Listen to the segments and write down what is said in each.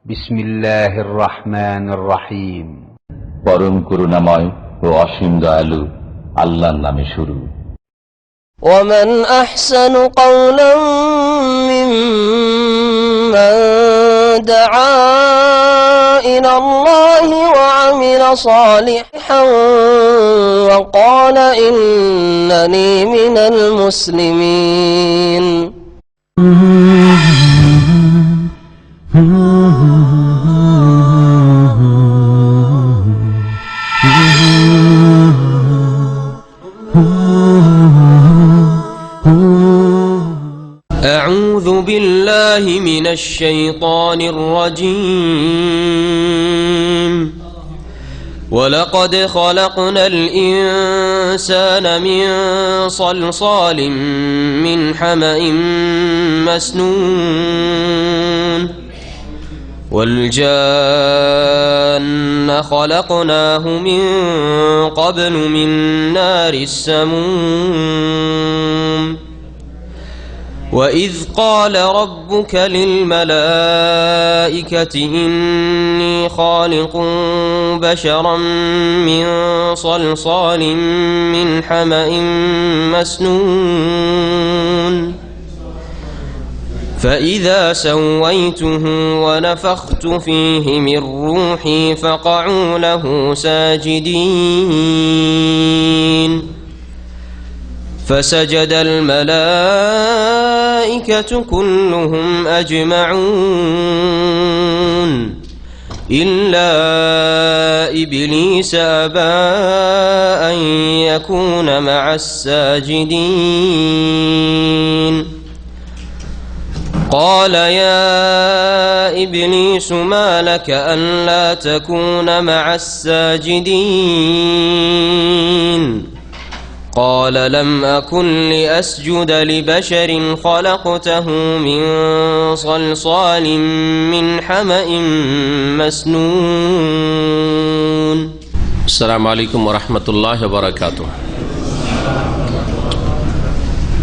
বিসমিল্লাহির রহমানির রহিম। পরম করুণাময় ও অসীম দয়ালু আল্লাহর নামে শুরু। ومن أحسن قولا ممن دعا إلى الله وعمل صالحا وقال إنني من المسلمين. أعوذ بالله من الشيطان الرجيم. ولقد خلقنا الإنسان من صلصال من حمأ مسنون والجان خلقناه من قبل من نار السموم. وإذ قال ربك للملائكة إني خالق بشرا من صلصال من حمأ مسنون فإذا سويته ونفخت فيه من روحي فقعوا له ساجدين. فسجد الملائكة كلهم أجمعون إلا إبليس أبى أن يكون مع الساجدين. قال يا إبليس ما لك ألا تكون مع الساجدين؟ قال لم أكن لأسجد لبشر خلقته من صلصال من حمأ مسنون. السلام عليكم ورحمة الله وبركاته.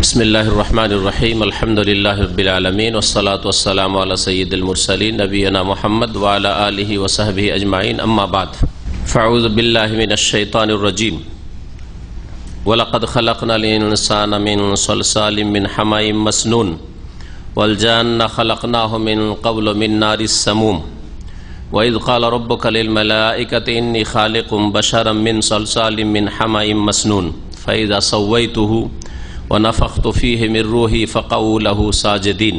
بسم الله الرحمن الرحيم. الحمد لله رب العالمين والصلاة والسلام على سيد المرسلين نبينا محمد وعلى آله وصحبه أجمعين. أما بعد فأعوذ بالله من الشيطان الرجيم. ولقد خلقنا الإنسان من صلصال من حمأ مسنون والجان خلقناه من قبل من نار السموم. وإذ قال ربك للملائكة إني خالق بشرا من صلصال من حمأ مسنون فإذا سويته ونفخت فيه من روحي فقعوا له ساجدين.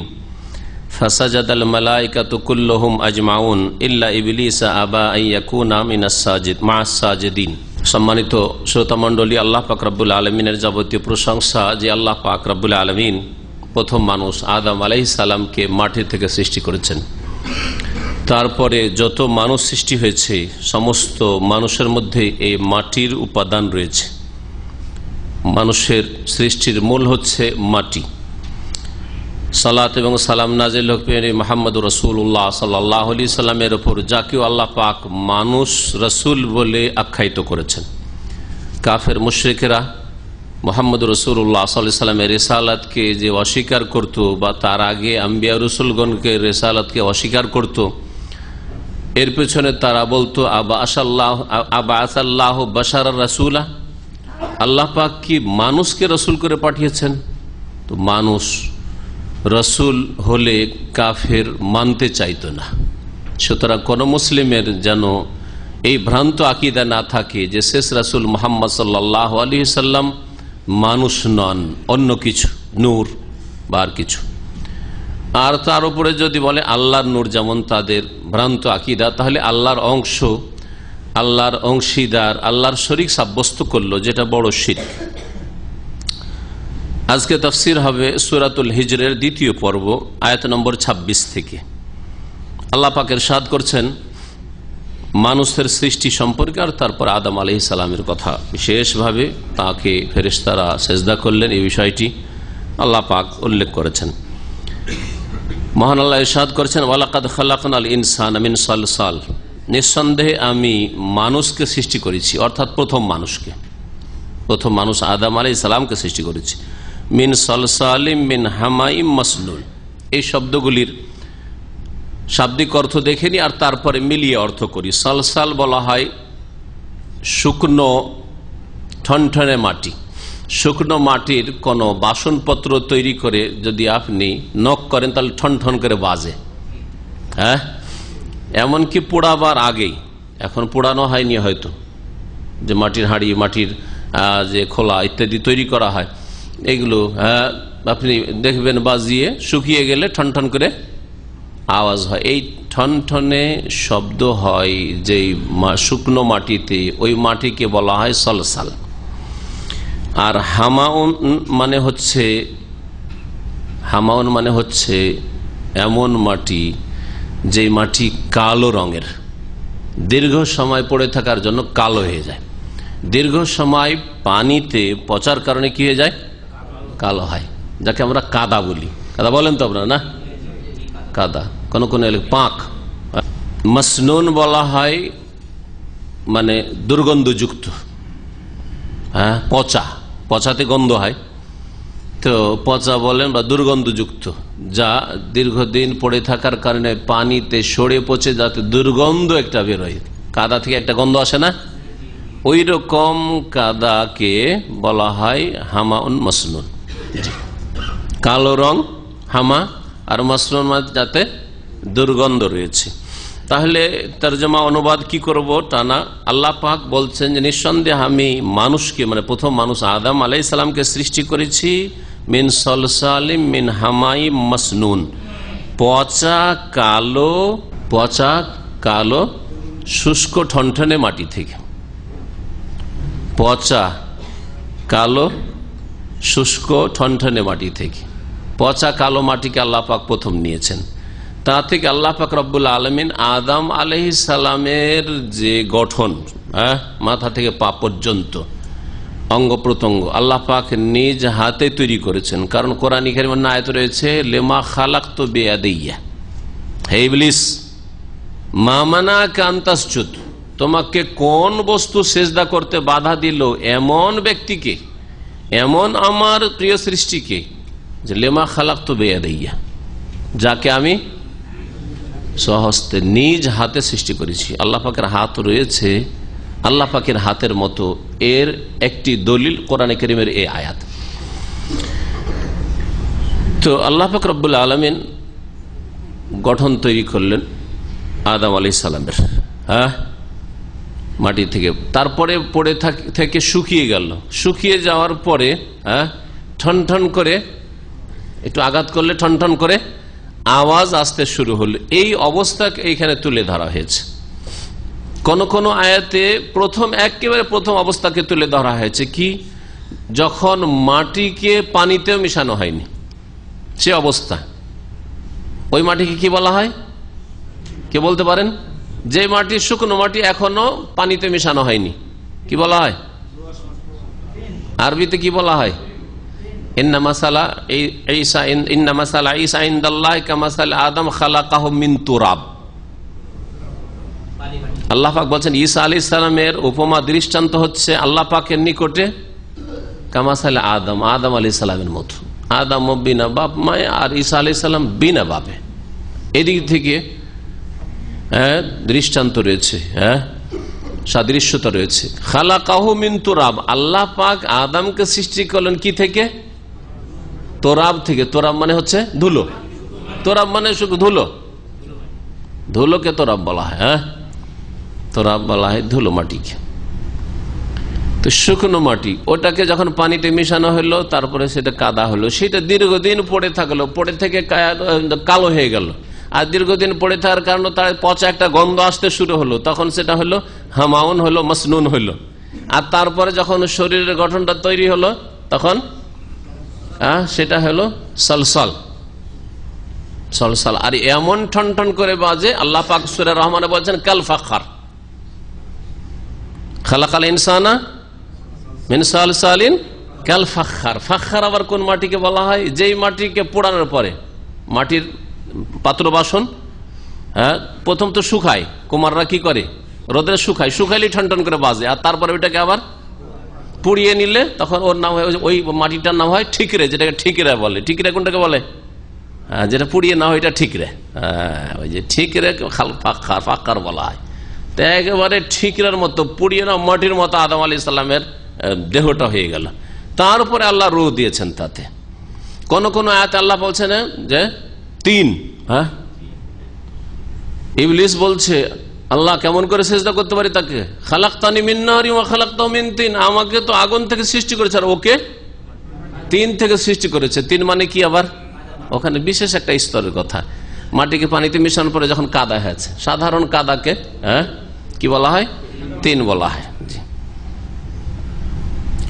فسجد الملائكة كلهم أجمعون إلا إبليس أبى أن يكون مع الساجدين. সম্মানিত শ্রোতামণ্ডলী, আল্লাহ পাক রব্বুল আলমিনের যাবতীয় প্রশংসা যে আল্লাহ পাক রব্বুল আলমিন প্রথম মানুষ আদম আলাইহিস সালামকে মাটি থেকে সৃষ্টি করেছেন। তারপরে যত মানুষ সৃষ্টি হয়েছে সমস্ত মানুষের মধ্যে এই মাটির উপাদান রয়েছে। মানুষের সৃষ্টির মূল হচ্ছে মাটি। সালাত এবং সালাম নাজিল হোক মুহাম্মদুর রাসূলুল্লাহ সাল্লাল্লাহু আলাইহি সাল্লামের ওপর, যাকেও আল্লাহ পাক মানুষ রসুল বলে আখ্যায়িত করেছেন। কাফের মুশরিকেরা মুহাম্মদুর রাসূলুল্লাহ সাল্লাল্লাহু আলাইহি সাল্লামের রিসালাতকে যে অস্বীকার করত বা তার আগে আম্বিয়া রসুলগণকে রিসালাতকে অস্বীকার করত, এর পেছনে তারা বলতো আবাআসাল্লাহু বাশারার রাসূলা, আল্লাহ পাক কি মানুষকে রসুল করে পাঠিয়েছেন? তো মানুষ রসুল হলে কাফের মানতে চাইতো না। সুতরাং কোন মুসলিমের যেন এই ভ্রান্ত আকীদা না থাকে যে শেষ রাসূল মুহাম্মদ সাল্লাল্লাহু আলাইহি সাল্লাম মানুষ নন, অন্য কিছু, নূর বা আর কিছু। আর তার উপরে যদি বলে আল্লাহর নূর, যেমন তাদের ভ্রান্ত আকীদা, তাহলে আল্লাহর অংশ, আল্লাহর অংশীদার, আল্লাহর শরীক সাব্যস্ত করলো, যেটা বড় শিরক। আজকে তাফসীর হবে সূরাতুল হিজরের দ্বিতীয় পর্ব, আয়াত নম্বর 26 থেকে। আল্লাহ পাক ইরশাদ করছেন মানুষের সৃষ্টি সম্পর্কে, আর তারপর আদম আলাইহিস সালামের কথা, বিশেষভাবে তাকে ফেরেশতারা সেজদা করলেন, এই বিষয়টি আল্লাহ পাক উল্লেখ করেছেন। মহান আল্লাহ ইরশাদ করেছেন ওয়ালাকাদ খালাকনাল ইনসানা মিন সালসাল, নিঃসন্দেহে আমি মানুষকে সৃষ্টি করেছি, অর্থাৎ প্রথম মানুষ আদম আলাইহিস সালামকে সৃষ্টি করেছি। মিন সালসালিম মিন হামাইম মাসনুন, এই শব্দগুলির শাব্দিক অর্থ দেখে নি আর তারপরে মিলিয়ে অর্থ করি। সালসাল বলা হয় শুকনো ঠনঠনে মাটি। শুকনো মাটির কোনো বাসনপত্র তৈরি করে যদি আপনি নখ করেন তাহলে ঠন ঠন করে বাজে। হ্যাঁ, এমনকি পোড়াবার আগেই, এখন পোড়ানো হয়নি হয়তো, যে মাটির হাঁড়ি, মাটির যে খোলা ইত্যাদি তৈরি করা হয়, এগুলো আপনি দেখবেন বাজিয়ে শুকিয়ে গেলে ঠন ঠন করে আওয়াজ হয়। এই ঠন ঠনে শব্দ হয় যেই শুকনো মাটিতে, ওই মাটিকে বলা হয় সলসাল। আর হামাউন মানে হচ্ছে এমন মাটি যে মাটি কালো রঙের, দীর্ঘ সময় পড়ে থাকার জন্য কালো হয়ে যায়। দীর্ঘ সময় পানিতে পচার কারণে কি হয়ে যায়? কালো হয়, যাকে আমরা কাদা বলি। কাদা বলেন তো আপনারা? না, কাদা, কোন কোন পাক। মাসনুন বলা হয় মানে দুর্গন্ধযুক্ত। হ্যাঁ, পচা, পচাতে গন্ধ হয় তো পচা বলেন, বা দুর্গন্ধযুক্ত, যা দীর্ঘদিন পড়ে থাকার কারণে পানিতে সরে পচে যাতে দুর্গন্ধ একটা বেরোয়। কাদা থেকে একটা গন্ধ আসে না, ওই রকম কাদাকে বলা হয় হামাউন মাসনুন। কালো রং হামা, আর মাসনুন যাতে দুর্গন্ধ রয়েছে। তাহলে তরজমা অনুবাদ কি করব টানা? আল্লাহ পাক বলছেন যে নিঃসন্দেহে আমি মানুষকে, মানে প্রথম মানুষ আদম আলাইহিস সালামকে সৃষ্টি করেছি মিন সলসালিম মিন হামাই মাসনুন, পচা কালো শুষ্ক ঠনঠনে মাটি থেকে। পচা কালো শুষ্ক ঠনঠনে মাটি থেকে, পচা কালো মাটিকে আল্লাহ পাক প্রথম নিয়েছেন। তা থেকে আল্লাহ পাক রব্বুল আলামিন আদম আলাইহিস সালামের যে গঠন, মাথা থেকে পা পর্যন্ত অঙ্গ প্রত্যঙ্গ আল্লাহ পাক নিজ হাতে তৈরি করেছেন। কারণ কোরআন কারীমের আয়াত রয়েছে লিমা খালাকতু বিয়াদিয়া, হে ইবলিস মা মানাকা আন তাসজুদ, তোমাকে কোন বস্তু সেজদা করতে বাধা দিল এমন ব্যক্তিকে, এমন আমার প্রিয় সৃষ্টিকে, যে লিমা খালাকতু বিয়াদিয়া, যাকে আমি স্বহস্তে নিজ হাতে সৃষ্টি করেছি। আল্লাহ পাকের হাত রয়েছে, আল্লাহ পাকের হাতের মতো এর একটি দলিল কোরআনে কারীমের এই আয়াত। তো আল্লাহ পাক রব্বুল আলামিন গঠন তৈরি করলেন আদম আলাইহিস সালামের মাটি থেকে। তারপরে পড়ে থেকে শুকিয়ে গেল। শুকিয়ে যাওয়ার পরে ঠন ঠন করে একটু আঘাত করলে ঠন ঠন করে আওয়াজ আসতে শুরু হলো। এই অবস্থাকে এইখানে তুলে ধরা হয়েছে। কোন কোন আয়াতে একেবারে প্রথম অবস্থাকে তুলে ধরা হয়েছে, কি যখন মাটিকে পানিতেও মিশানো হয়নি সে অবস্থা। ওই মাটিকে কি বলা হয়? কে বলতে পারেন? যে মাটি শুকনো মাটি, এখনো পানিতে মিশানো হয়নি, কি বলা হয়? আরবিতে কি বলা হয়? ইন্না মাসালা ঈসা ইনদাল্লাহি কামাসালি আদম খালাকাহু মিন তুরাব। আল্লাহ পাক বলছেন ঈসা আলাইহিস সালামের উপমা দৃষ্টান্ত হচ্ছে আল্লাহ পাকের নিকটে কামাসালি আদম আলাইহিস সালামের মতো। আদম বিনা বাপ মায়ে আর ঈসা আলাইহিস সালাম বিনা বাপে। এদিক থেকে দৃষ্টান্ত রয়েছে, সাদৃশ্যতা রয়েছে। খালাকাহু মিন তুরাব, আল্লাহ পাক আদমকে সৃষ্টি করলেন কি থেকে? তোরাব থেকে। তোরাব মানে হচ্ছে ধুলো। তোরাব মানে শুধু ধুলো, ধুলোকে তোরাব বলা হয়। তোরাব বলা হয় ধুলো মাটিকে। তো শুকনো মাটি, ওটাকে যখন পানিতে মিশানো হলো, তারপরে সেটা কাদা হলো, সেটা দীর্ঘদিন পড়ে থাকলো, পড়ে থেকে কালো হয়ে গেল। আর দীর্ঘদিন পড়ে থাকার কারণে তার পচা একটা গন্ধ আসতে শুরু হলো, তখন সেটা হলো হামাউন, হলো মাসনুন হলো। আর তারপরে যখন শরীরের গঠনটা তৈরি হলো, তখন সেটা হলো সলসল। আর এমন ঠন ঠন করে বাজে, আল্লাহ পাক সূরা রহমানে বলছেন কাল ফাখার, খালাকাল ইনসানা মিন সালসালিন কাল ফাখার। ফাখার আবার কোন মাটিকে বলা হয়? যেই মাটিকে পোড়ানোর পরে, মাটির পাত্র বাসন প্রথম তো শুকায়, কুমাররা কি করে রোদে শুকায়, শুকাইলে ঠন ঠন করে বাজে। আর তারপরে ওইটাকে আবার পুড়িয়ে নিলে তখন ওর নাম হয়, ওই মাটিটার নাম হয় ঠিকরে, যেটাকে ঠিকরা বলে। ঠিকরা কোনটাকে বলে? যেটা পুড়িয়ে না হয় এটা ঠিক রে, ওই যে ঠিক রে ফাক্কার বলা হয়। তো একেবারে ঠিকরার মতো পুড়িয়ে না মাটির মতো আদম আলাইহিস সালামের দেহটা হয়ে গেল। তার উপরে আল্লাহ রূহ দিয়েছেন। তাতে কোন কোন আয়াতে আল্লাহ বলছেন যে 3। ইবলিস বলছে আল্লাহ কেমন করে সিজদা করতে পারি তাকে, খালাকতানি মিন নারি ওয়া খালাকতাহু মিন তিন, আমাকে তো আগুন থেকে সৃষ্টি করেছে আর ওকে 3 থেকে সৃষ্টি করেছে। 3 মানে কি আবার ওখানে বিশেষ একটা স্তরের কথা। মাটিকে পানিতে মিশানোর পরে যখন কাদা হয়েছে, সাধারণ কাদাকে কি বলা হয়, 3 বলা হয়।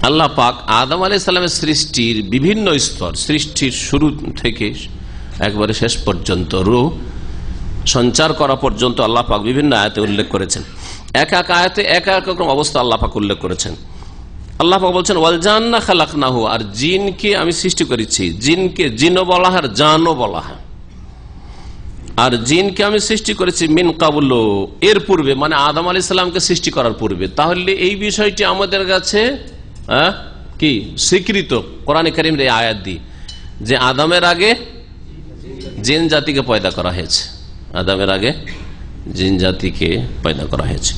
আল্লাহ পাক আদম আলাইহিস সালামের সৃষ্টির বিভিন্ন স্তর, সৃষ্টির শুরু থেকে একবারে শেষ পর্যন্ত রূহ সঞ্চার করা পর্যন্ত আল্লাহ পাক বিভিন্ন আয়াতে উল্লেখ করেছেন। এক এক আয়াতে এক এক রকম অবস্থা আল্লাহ পাক উল্লেখ করেছেন। আল্লাহ পাক বলছেন ওয়াল জান্না খালাকনাহু, আর জিনকে আমি সৃষ্টি করেছি। জিনকে জিনও বলা হয় আর জানও বলা হয়। আর জিনকে আমি সৃষ্টি করেছি মিন কাবুল, এর পূর্বে, মানে আদম আলাইহিস সালামকে সৃষ্টি করার পূর্বে। তাহলে এই বিষয়টি আমাদের কাছে কি স্বীকৃত কোরআনে কারীমের এই আয়াত দিয়ে, যে আদমের আগে জিন জাতিকে পয়দা করা হয়েছে। আদমের আগে জিন জাতিকে পয়দা করা হয়েছে।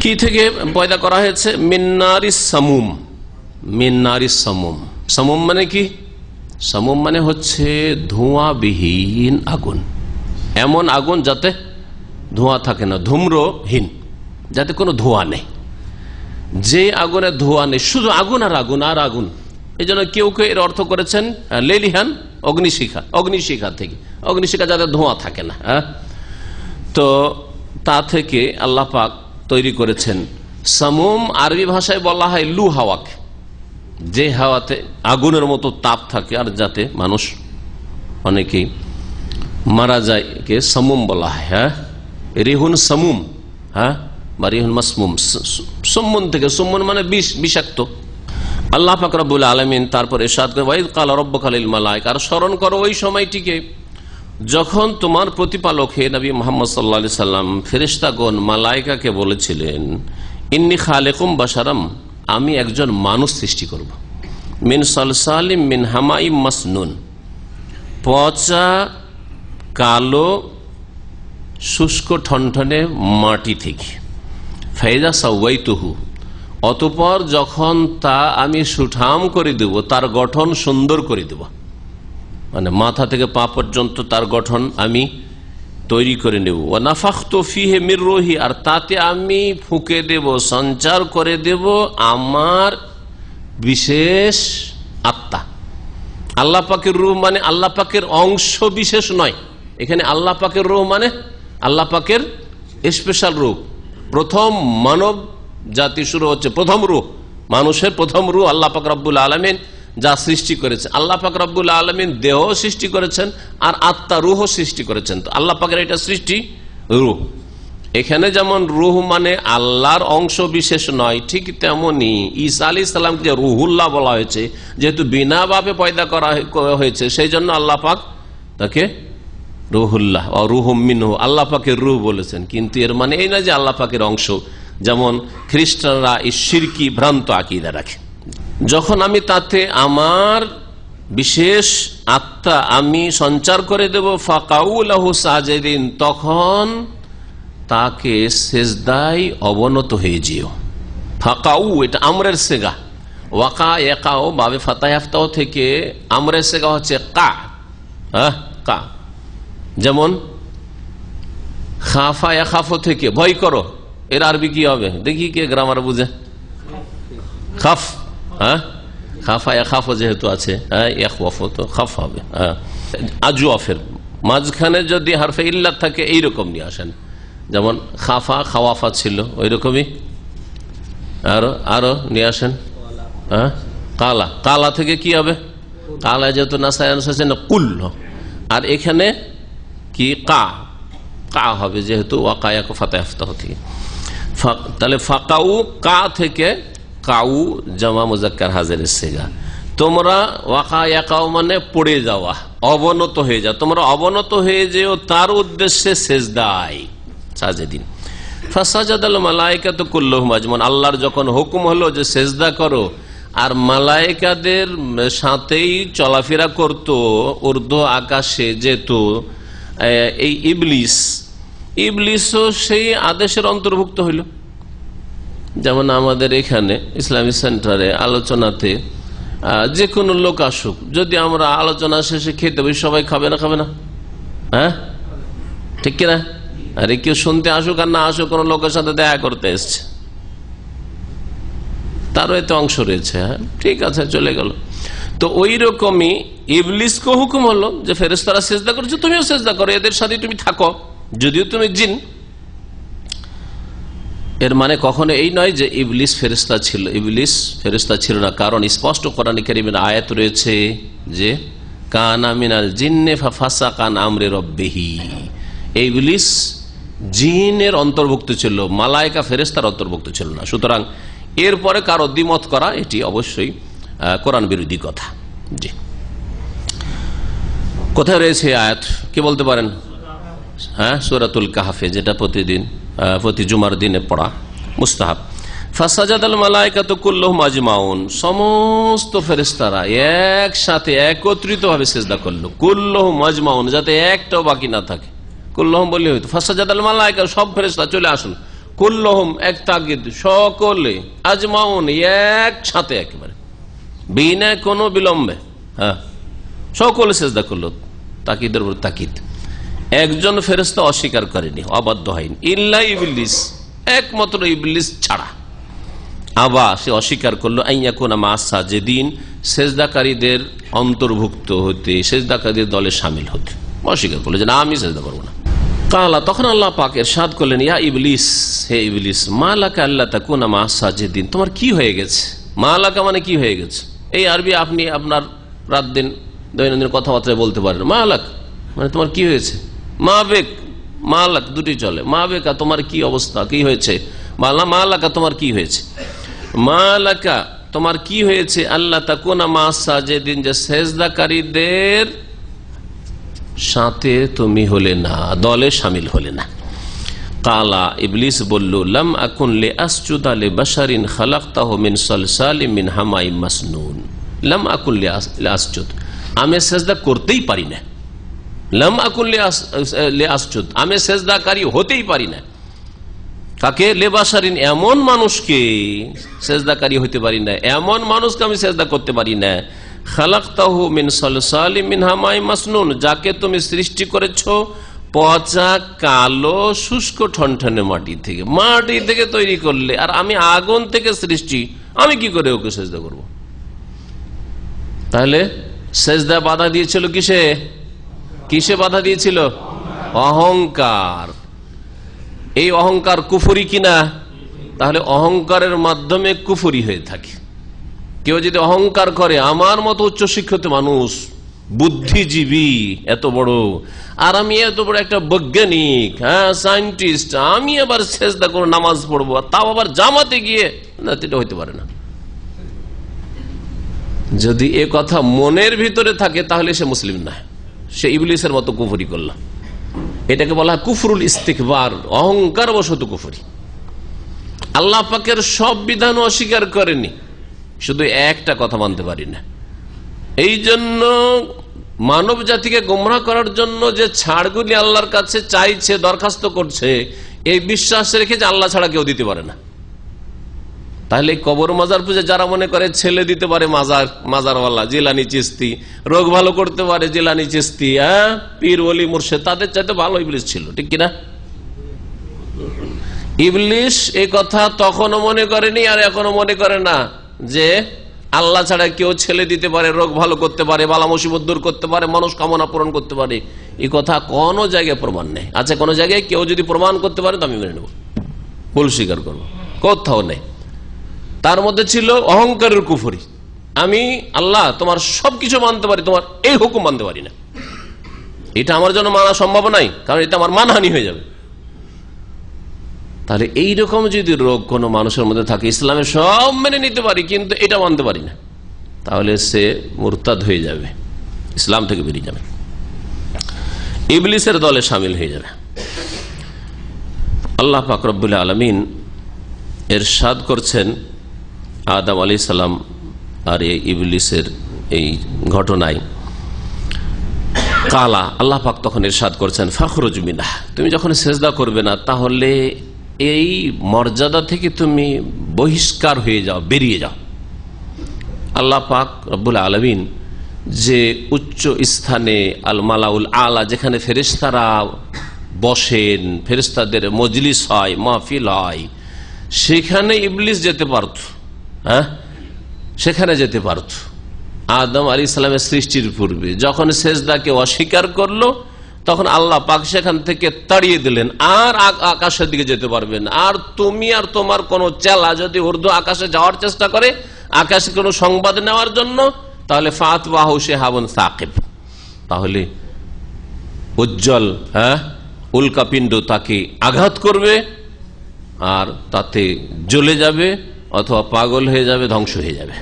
কি থেকে পয়দা করা হয়েছে? মিন্নারিস সামুম। মিন্নারিস সামুম, সামুম মানে কি? সামুম মানে হচ্ছে ধোঁয়াবিহীন আগুন। এমন আগুন যাতে ধোঁয়া থাকে না, ধূম্রহীন, যাতে কোনো ধোঁয়া নেই। যে আগুনে ধোঁয়া নেই, শুধু আগুন আর আগুন আর আগুন। এই জন্য কেউ কেউ এর অর্থ করেছেন লেলিহান, অগ্নিশিখা। অগ্নিশিখা থেকে, অগ্নিশিখা যাতে ধোঁয়া থাকে না। তো তা থেকে আল্লাহ পাক তৈরি করেছেন সামুম। আরবি ভাষায় বলা হয় লু হাওয়াকে, যে হাওয়াতে আগুনের মতো তাপ থাকে আর যাতে মানুষ অনেকেই মারা যায়, কে সামুম বলা হয়। রিহুন সামুম, বা রিহুন মাসমুম। সুম্মুন থেকে, সুম্মুন মানে বিষ, বিষাক্ত। আল্লাহ পাক রব্বুল আলামিন তারপর ইরশাদ করে ওয়াইদ ক্বালা রাব্বুকা লিল মালায়েকা, আর স্মরণ করো ওই সময়টিকে যখন তোমার প্রতিপালক হে নবী মুহাম্মদ সাল্লাল্লাহু আলাইহি সাল্লাম ফেরেশতাগণ মালায়েকাকে বলেছিলেন ইন্নী খালিকুম বাশারাম, আমি একজন মানুষ সৃষ্টি করব, মিন সালসালিম মিন হামাইম মাসনুন, পচা কালো শুষ্ক ঠনঠনে মাটি থেকে, ফাইজা সাওয়াইতুহু, অতঃপর যখন তা আমি সুঠাম করে দেব, তার গঠন সুন্দর করে দেব, মানে মাথা থেকে পা পর্যন্ত তার গঠন আমি তৈরি করে নেব। ওয়া নাফাখতু ফীহি মির রূহি, আর তাতে আমি ফুঁকে দেব, সঞ্চার করে দেব আমার বিশেষ আত্মা। আল্লাহ পাকের রূহ মানে আল্লাহ পাকের অংশ বিশেষ নয়, এখানে আল্লাহ পাকের রূহ মানে আল্লাহ পাকের স্পেশাল রূহ। প্রথম মানব জাতি শুরু হচ্ছে, প্রথম রূহ, মানুষের প্রথম রূহ আল্লাহ পাক রব্বুল আলামিন যা সৃষ্টি করেছে। আল্লাহ পাক রব্বুল আলামিন দেহ সৃষ্টি করেছেন আর আত্মা রূহ সৃষ্টি করেছেন। তো আল্লাহ পাকের এটা সৃষ্টি রূহ। এখানে যেমন রূহ মানে আল্লাহর অংশ বিশেষ নয়, ঠিক তেমনি ঈসা আলাইহিস সালামকে যে রুহুল্লাহ বলা হয়েছে, যেহেতু বিনা ভাবে পয়দা করা হয়েছে, সেই জন্য আল্লাহ পাক তাকে রুহুল্লাহ ও রুহুম মিনহু, আল্লাহ পাকের রূহ বলেছেন। কিন্তু এর মানে এই না যে আল্লাহ পাকের অংশ, যেমন খ্রিস্টানরা এই শিরকি ভ্রান্ত আকীদা রাখে। যখন আমি তাতে আমার বিশেষ আত্মা আমি সঞ্চার করে দেব, ফাকাউ লাহু সাজিদিন, তখন তাকে সেজদায় অবনত হয়ে যেও। ফাকাউ এটা আমরের সেগা, ওয়াকা ইয়াকাও বাবে ফাতাহ ইফতাহ থেকে আমরের সেগা হচ্ছে কা, কা। যেমন খাফা ইয়াখাফু থেকে ভয় করো, এর আরবি কি হবে দেখি, কে গ্রামার বুঝে? খাফ, খাফা ইয়াখাফু যেহেতু আছে, ইয়াখওয়াফু তো খাফ হবে। আজওয়াফের মাঝখানে যদি হারফে ইল্লাত থাকে এইরকম নিয়ে আসেন, যেমন খাফা খাওয়াফা ছিল ওই রকমই। আরো নিয়ে আসেন কালা, কালা থেকে কি হবে? কালা যেহেতু নাসায় না কুল, আর এখানে কি কা, কা হবে যেহেতু ওয়াকায়াক ফাতাহ ইফতাহ থেকে। তাহলে ফাকাউ কা থেকে কাউ জামা মুজাক্কার হাজিরের সিগা। তোমরা ওয়াকায়াকাও মানে পড়ে যাওয়া, অবনত হয়ে যাও, তোমরা অবনত হয়ে যেও তার উদ্দেশ্যে সেজদায় সাজেদিন। ফাসাজাদাল মালায়েকাতু কুল্লুহুম আজমাইন, আল্লাহর যখন হুকুম হলো যে সেজদা করো, আর মালায়েকাদের সাথেই চলাফেরা করত, ঊর্ধ্ব আকাশে যেত এই ইবলিসও সেই আদেশের অন্তর্ভুক্ত হইল। যেমন আমাদের এখানে ইসলামিক সেন্টারে আলোচনাতে যে কোনো লোক আসুক, যদি আমরা আলোচনা শেষে খেতে বসি, সবাই খাবে না? হ্যাঁ, ঠিক কিনা? আরে কেউ শুনতে আসুক আর না আসুক, কোনো লোকের সাথে দেখা করতে এসছে, তারও এতে অংশ রয়েছে। হ্যাঁ, ঠিক আছে, চলে গেল। তো ওই রকমই ইবলিসকে হুকুম হলো যে ফেরেশতারা সেজদা করছে, তুমিও সেজদা করো, এদের সাথে তুমি থাকো, যদিও তুমি জিন। এর মানে কখনো এই নয় যে ইবলিস ফেরেশতা ছিল। ইবলিস ফেরেশতা ছিল না, কারণ স্পষ্ট কোরআনে কারীমের আয়াত রয়েছে যে কানা মিনাল জিন্নে ফাফাসাকা আন আমরি রাব্বিহি। ইবলিস জিনের অন্তর্ভুক্ত ছিল, মালায়েকা ফেরেশতার অন্তর্ভুক্ত ছিল না। সুতরাং এরপরে কারো দ্বিমত করা এটি অবশ্যই কোরআন বিরোধী কথা। জি, কোথায় রয়েছে আয়াত, কি বলতে পারেন? হ্যাঁ, সূরাতুল কাহফে, যেটা প্রতি জুমার দিনে পড়া মুস্তাহাব। ফাসাজাদাল মালায়েকাতু কুল্লুহুম আজমাউন, সমস্ত ফেরেশতারা একসাথে একত্রিতভাবে সিজদা করলো। কুল্লুহুম আজমাউন, যাতে একটাও বাকি না থাকে। কুল্লুহুম বললে হইতো, ফাসাজাদাল মালায়েকা, সব ফেরেশতা চলে আসুন। কুল্লুহুম এক তাগিদ, সকলে, আজমাউন একসাথে, একেবারে বিনা কোনো বিলম্বে। হ্যাঁ, সকলে সিজদা করলো, তাকিদের উপর তাকিদ। একজন ফেরেশতা অস্বীকার করেনি, অবাধ্য হয়নি, ইল্লা ইবলিস, একমাত্র ইবলিস ছাড়া। আবার সে অস্বীকার করলো আইয়াকুনা মা'আস সাজিদিন, সেজদাকারীদের অন্তর্ভুক্ত হতে, সেজদাকারীদের দলে শামিল হতে অস্বীকার করলো যে না, আমি সেজদা করবো না। কালা, তখন আল্লাহ পাক ইরশাদ করলেন, ইয়া ইবলিস, হে ইবলিস, মা লাকা আল্লা তাকুনা মা'আস সাজিদিন, তোমার কি হয়ে গেছে? মা লাকা মানে কি হয়ে গেছে? এই আরবি আপনি আপনার রাত দিন দৈনন্দিন কথাবার্তায় বলতে পারেন। মা লাক মানে তোমার কি হয়েছে? মা বেক, মা লাক দুটি চলে। মা বেকা, তোমার কি অবস্থা, কি হয়েছে? মা লাকা, তোমার কি হয়েছে? মা লাকা, তোমার কি হয়েছে? আল্লাহ তাকুনা মা'আস সাজিদিন, যে সেজদাকারীদের সাথে তুমি হলে না, দলে শামিল হলে না। কালা, ইবলিস বলল, লাম আকুন লিআসজুদা লিবাশারিন খালাকতাহু মিন সালসালিম মিন হামাইম মাসনুন। লাম আকুন লিআসজুদ, আমি সেজদা করতেই পারি না। লাম আকুন লিআসজুদ, আমি সেজদাকারী হতেই পারি না। কাকে? লিবাশারিন, এমন মানুষকে সেজদাকারী হতে পারি না, এমন মানুষকে আমি সেজদা করতে পারি না। খালাকতাহু মিন সালসালিম মিন হামাইম মাসনুন, যাকে তুমি সৃষ্টি করেছো পচা কালো শুষ্ক ঠনঠনে মাটি থেকে তৈরি করলে, আর আমি আগুন থেকে সৃষ্টি, আমি কি করে ওকে সেজদা করব? তাহলে সেজদা বাধা দিয়েছিল কিসে বাধা দিয়েছিল? অহংকার। এই অহংকার কুফরি কিনা? তাহলে অহংকারের মাধ্যমে কুফরি হয়ে থাকে। কেউ যদি অহংকার করে, আমার মতো উচ্চশিক্ষিত মানুষ, বুদ্ধিজীবী এত বড়, আর আমি এত বড় একটা বৈজ্ঞানিক, হ্যাঁ সায়েন্টিস্ট, আমি আবার সেজদা করে নামাজ পড়বো, তাও আবার জামাতে গিয়ে, না, এটা হইতে পারে না। যদি এ কথা মনের ভিতরে থাকে তাহলে সে মুসলিম না, সে ইবলিসের মতো কুফরি করল। এটাকে বলা হয় কুফরুল ইস্তিকবার, অহংকার বশত কুফরি। আল্লাহ পাকের সব বিধান অস্বীকার করেনি, শুধু একটা কথা মানতে পারি না। এই জন্য মানব জাতিকে গোমরাহ করার জন্য যে ছাড়গুলি আল্লাহর কাছে চাইছে, দরখাস্ত করছে, এই বিশ্বাস রেখে যে আল্লাহ ছাড়া কেউ দিতে পারে না। তাহলে কবর মাজার পূজা যারা মনে করে ছেলে দিতে পারে মাজারওয়ালা, জিলানি চিস্তি, রোগ ভালো করতে পারে জিলানি চিস্তি, হ্যাঁ পীর ওলি মুর্শিদ, তাদের চাইতে ভালো ইবলিস ছিল, ঠিক কিনা? ইবলিস এই কথা তখনও মনে করেনি, আর এখনো মনে করে না যে আল্লাহ ছাড়া কেউ ছেলে দিতে পারে, রোগ ভালো করতে পারে, বালা মুসিবত দূর করতে পারে, মানুষ কামনা পূরণ করতে পারে। এই কথা কোন জায়গায় প্রমাণ নেই। আচ্ছা, কোন জায়গায় কেউ যদি প্রমাণ করতে পারে তো আমি মেনে নেব, ভুল স্বীকার করবো, কোথাও নেই। তার মধ্যে ছিল অহংকারের কুফরি। আমি আল্লাহ তোমার সবকিছু মানতে পারি, তোমার এই হুকুম মানতে পারি না, এটা আমার জন্য মানা সম্ভব নাই, কারণ এটা আমার মানহানি হয়ে যাবে। তাহলে এইরকম যদি রোগ কোনো মানুষের মধ্যে থাকে, ইসলামে সব মেনে নিতে পারি কিন্তু এটা মানতে পারি না, তাহলে সে মুরতাদ হয়ে যাবে, ইসলাম থেকে বেরিয়ে যাবে, ইবলিসের দলে শামিল হয়ে যাবে। আল্লাহ পাক রব্বুল আলামিন ইরশাদ করছেন, আদম আলাইহিস সালাম আর এই ইবলিসের এই ঘটনায় কালা আল্লাহ পাক তখন ইরশাদ করছেন ফাখরুজ মিনহা, তুমি যখন সেজদা করবে না তাহলে এই মর্যাদা থেকে তুমি বহিষ্কার হয়ে যাও, বেরিয়ে যাও। আল্লাহ পাক রব্বুল আলামিন যে উচ্চ স্থানে আল মালাউল আলা, যেখানে ফেরেশতারা বসেন, ফেরেশতাদের মজলিস হয়, মাহফিল হয়, সেখানে ইবলিস যেতে পারত, সেখানে যেতে পারত। আদম আলাইহিস সালামের সৃষ্টির পূর্বে যখন সেজদাকে অস্বীকার করলো তখন আল্লাহ পাক সেখান থেকে তাড়িয়ে দিলেন, আর আকাশের দিকে যেতে পারবেন। আর তুমি আর তোমার কোন চেলা যদি উর্দু আকাশে যাওয়ার চেষ্টা করে, আকাশে কোনো সংবাদ নেওয়ার জন্য, তাহলে ফাতবাহু শিহাবুন সাকিব, তাহলে উজ্জ্বল উল্কাপিণ্ড তাকে আঘাত করবে আর তাতে জ্বলে যাবে অথবা পাগল হয়ে যাবে, ধ্বংস হয়ে যাবে।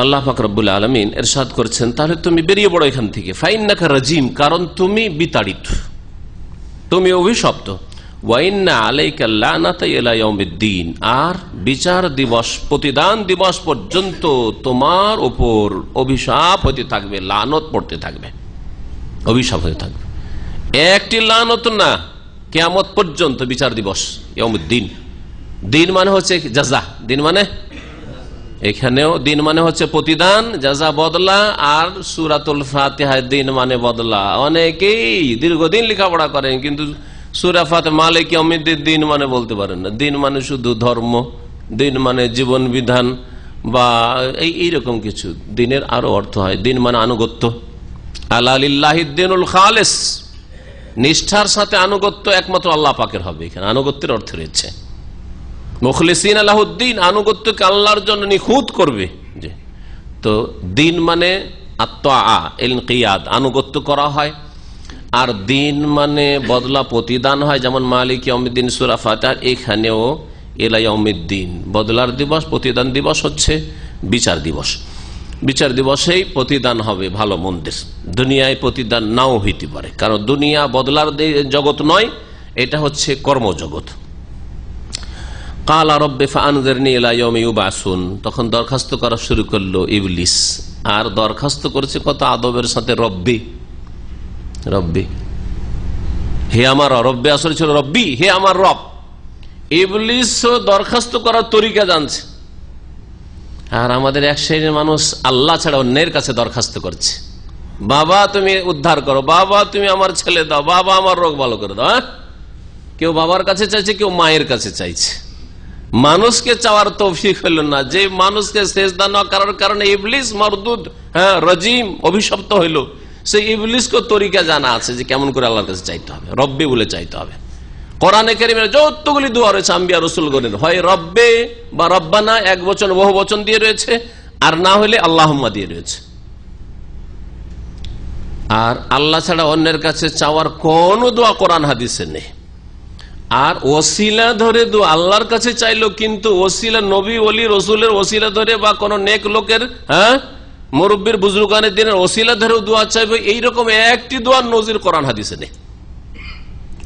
আল্লাহ পাক রব্বুল আলামিন ইরশাদ করছেন তাহলে তুমি বেরিয়ে পড়ো এখান থেকে, ফাইন্নাকা রাজিম, কারণ তুমি বিতাড়িত, তুমি অভিশপ্ত। ওয়াইন্না আলাইকা লানাতা ইলা ইয়াউমিদ্দিন, আর বিচার দিবস, প্রতিদান দিবস পর্যন্ত তোমার উপর অভিশাপ হতে থাকবে, লানত পড়তে থাকবে, অভিশাপ হতে থাকবে। একটি লানত না, কিয়ামত পর্যন্ত বিচার দিবস, ইয়াউমুদ্দিন। দিন মানে হচ্ছে জাযা, দিন মানে এখানেও দিন মানে হচ্ছে প্রতিদান, জাযা বদলা, আর সূরাতুল ফাতিহায় দিন মানে বদলা। অনেকেই দীর্ঘদিন লেখাপড়া করেন কিন্তু সূরা ফাতিহা মালিক ইয়াউমিদ্দিন দিন মানে বলতে পারেন না। দিন মানে শুধু ধর্ম, দিন মানে জীবন বিধান বা এইরকম কিছু। দিনের আরো অর্থ হয়, দিন মানে আনুগত্য। আলা লিল্লাহিদ দীনুল খালিস, নিষ্ঠার সাথে আনুগত্য একমাত্র আল্লাহ পাকের হবে। এখানে আনুগত্যের অর্থ রয়েছে মুখলিসিন আলাহুদ্দিন, আনুগত্যকে আল্লাহর জন্য নিখুঁত করবে। তো দিন মানে আত্মা ইনকিয়াদ, আনুগত্য করা হয়। আর দিন মানে বদলা, প্রতিদান হয়, যেমন মালিক ইয়াউমিদ্দিন সূরা ফাতিহার এখানেও ইলা ইয়াউমিদ্দিন, বদলার দিবস, প্রতিদান দিবস হচ্ছে বিচার দিবস। বিচার দিবসেই প্রতিদান হবে ভালো মন্দের। দুনিয়ায় প্রতিদান নাও হইতে পারে, কারণ দুনিয়া বদলার জগৎ নয়, এটা হচ্ছে কর্মজগৎ। কালা রব্বে ফাআনজিরনি ইলা ইয়াউমি ইউবআসুন, তখন দরখাস্ত করা শুরু করলো ইবলিস। আর দরখাস্ত করেছে কত আদবের সাথে, রব্বি, রব্বি, হে আমার রব্বে, আসলে ছিল রব্বি, হে আমার রব। ইবলিস দরখাস্ত করার তরিকা জানছে। আর আমাদের এক শ্রেণীর মানুষ আল্লাহ ছাড়া অন্যের কাছে দরখাস্ত করছে, বাবা তুমি উদ্ধার করো, বাবা তুমি আমার ছেলে দাও, বাবা আমার রোগ ভালো করে দাও। কেউ বাবার কাছে চাইছে, কেউ মায়ের কাছে চাইছে। মানুষকে চাওয়ার তৌফিক হলো না। যে মানুষকে সেজদা না করার কারণে ইবলিস মরদুদ, রাজিম, অভিশপ্ত হইল, সেই ইবলিসকে তরিকা জানা আছে যে কেমন করে আল্লাহর কাছে চাইতে হবে, রব্বে বলে চাইতে হবে। কোরআনে কারীমের যতগুলি দোয়া রয়েছে আম্বিয়া রাসূলগণের, হয় রব্বে বা রব্বানা, এক বচন বহু বচন দিয়ে রয়েছে, আর না হলে আল্লাহুম্মা দিয়ে রয়েছে। আর আল্লাহ ছাড়া অন্যের কাছে চাওয়ার কোন দোয়া কোরআন হাদিসে নেই। আর ওসিলা ধরে দোয়া আল্লাহর কাছে চাইলো, কিন্তু ওসিলা নবী ওলি রসুলের ওসিলা ধরে বা কোন নেক লোকের, মুরব্বির বুজুর্গানের দিনের ওসিলা ধরেও দোয়া চাইবে, এইরকম একটি দোয়ার নজির কোরআন হাদিসে নেই,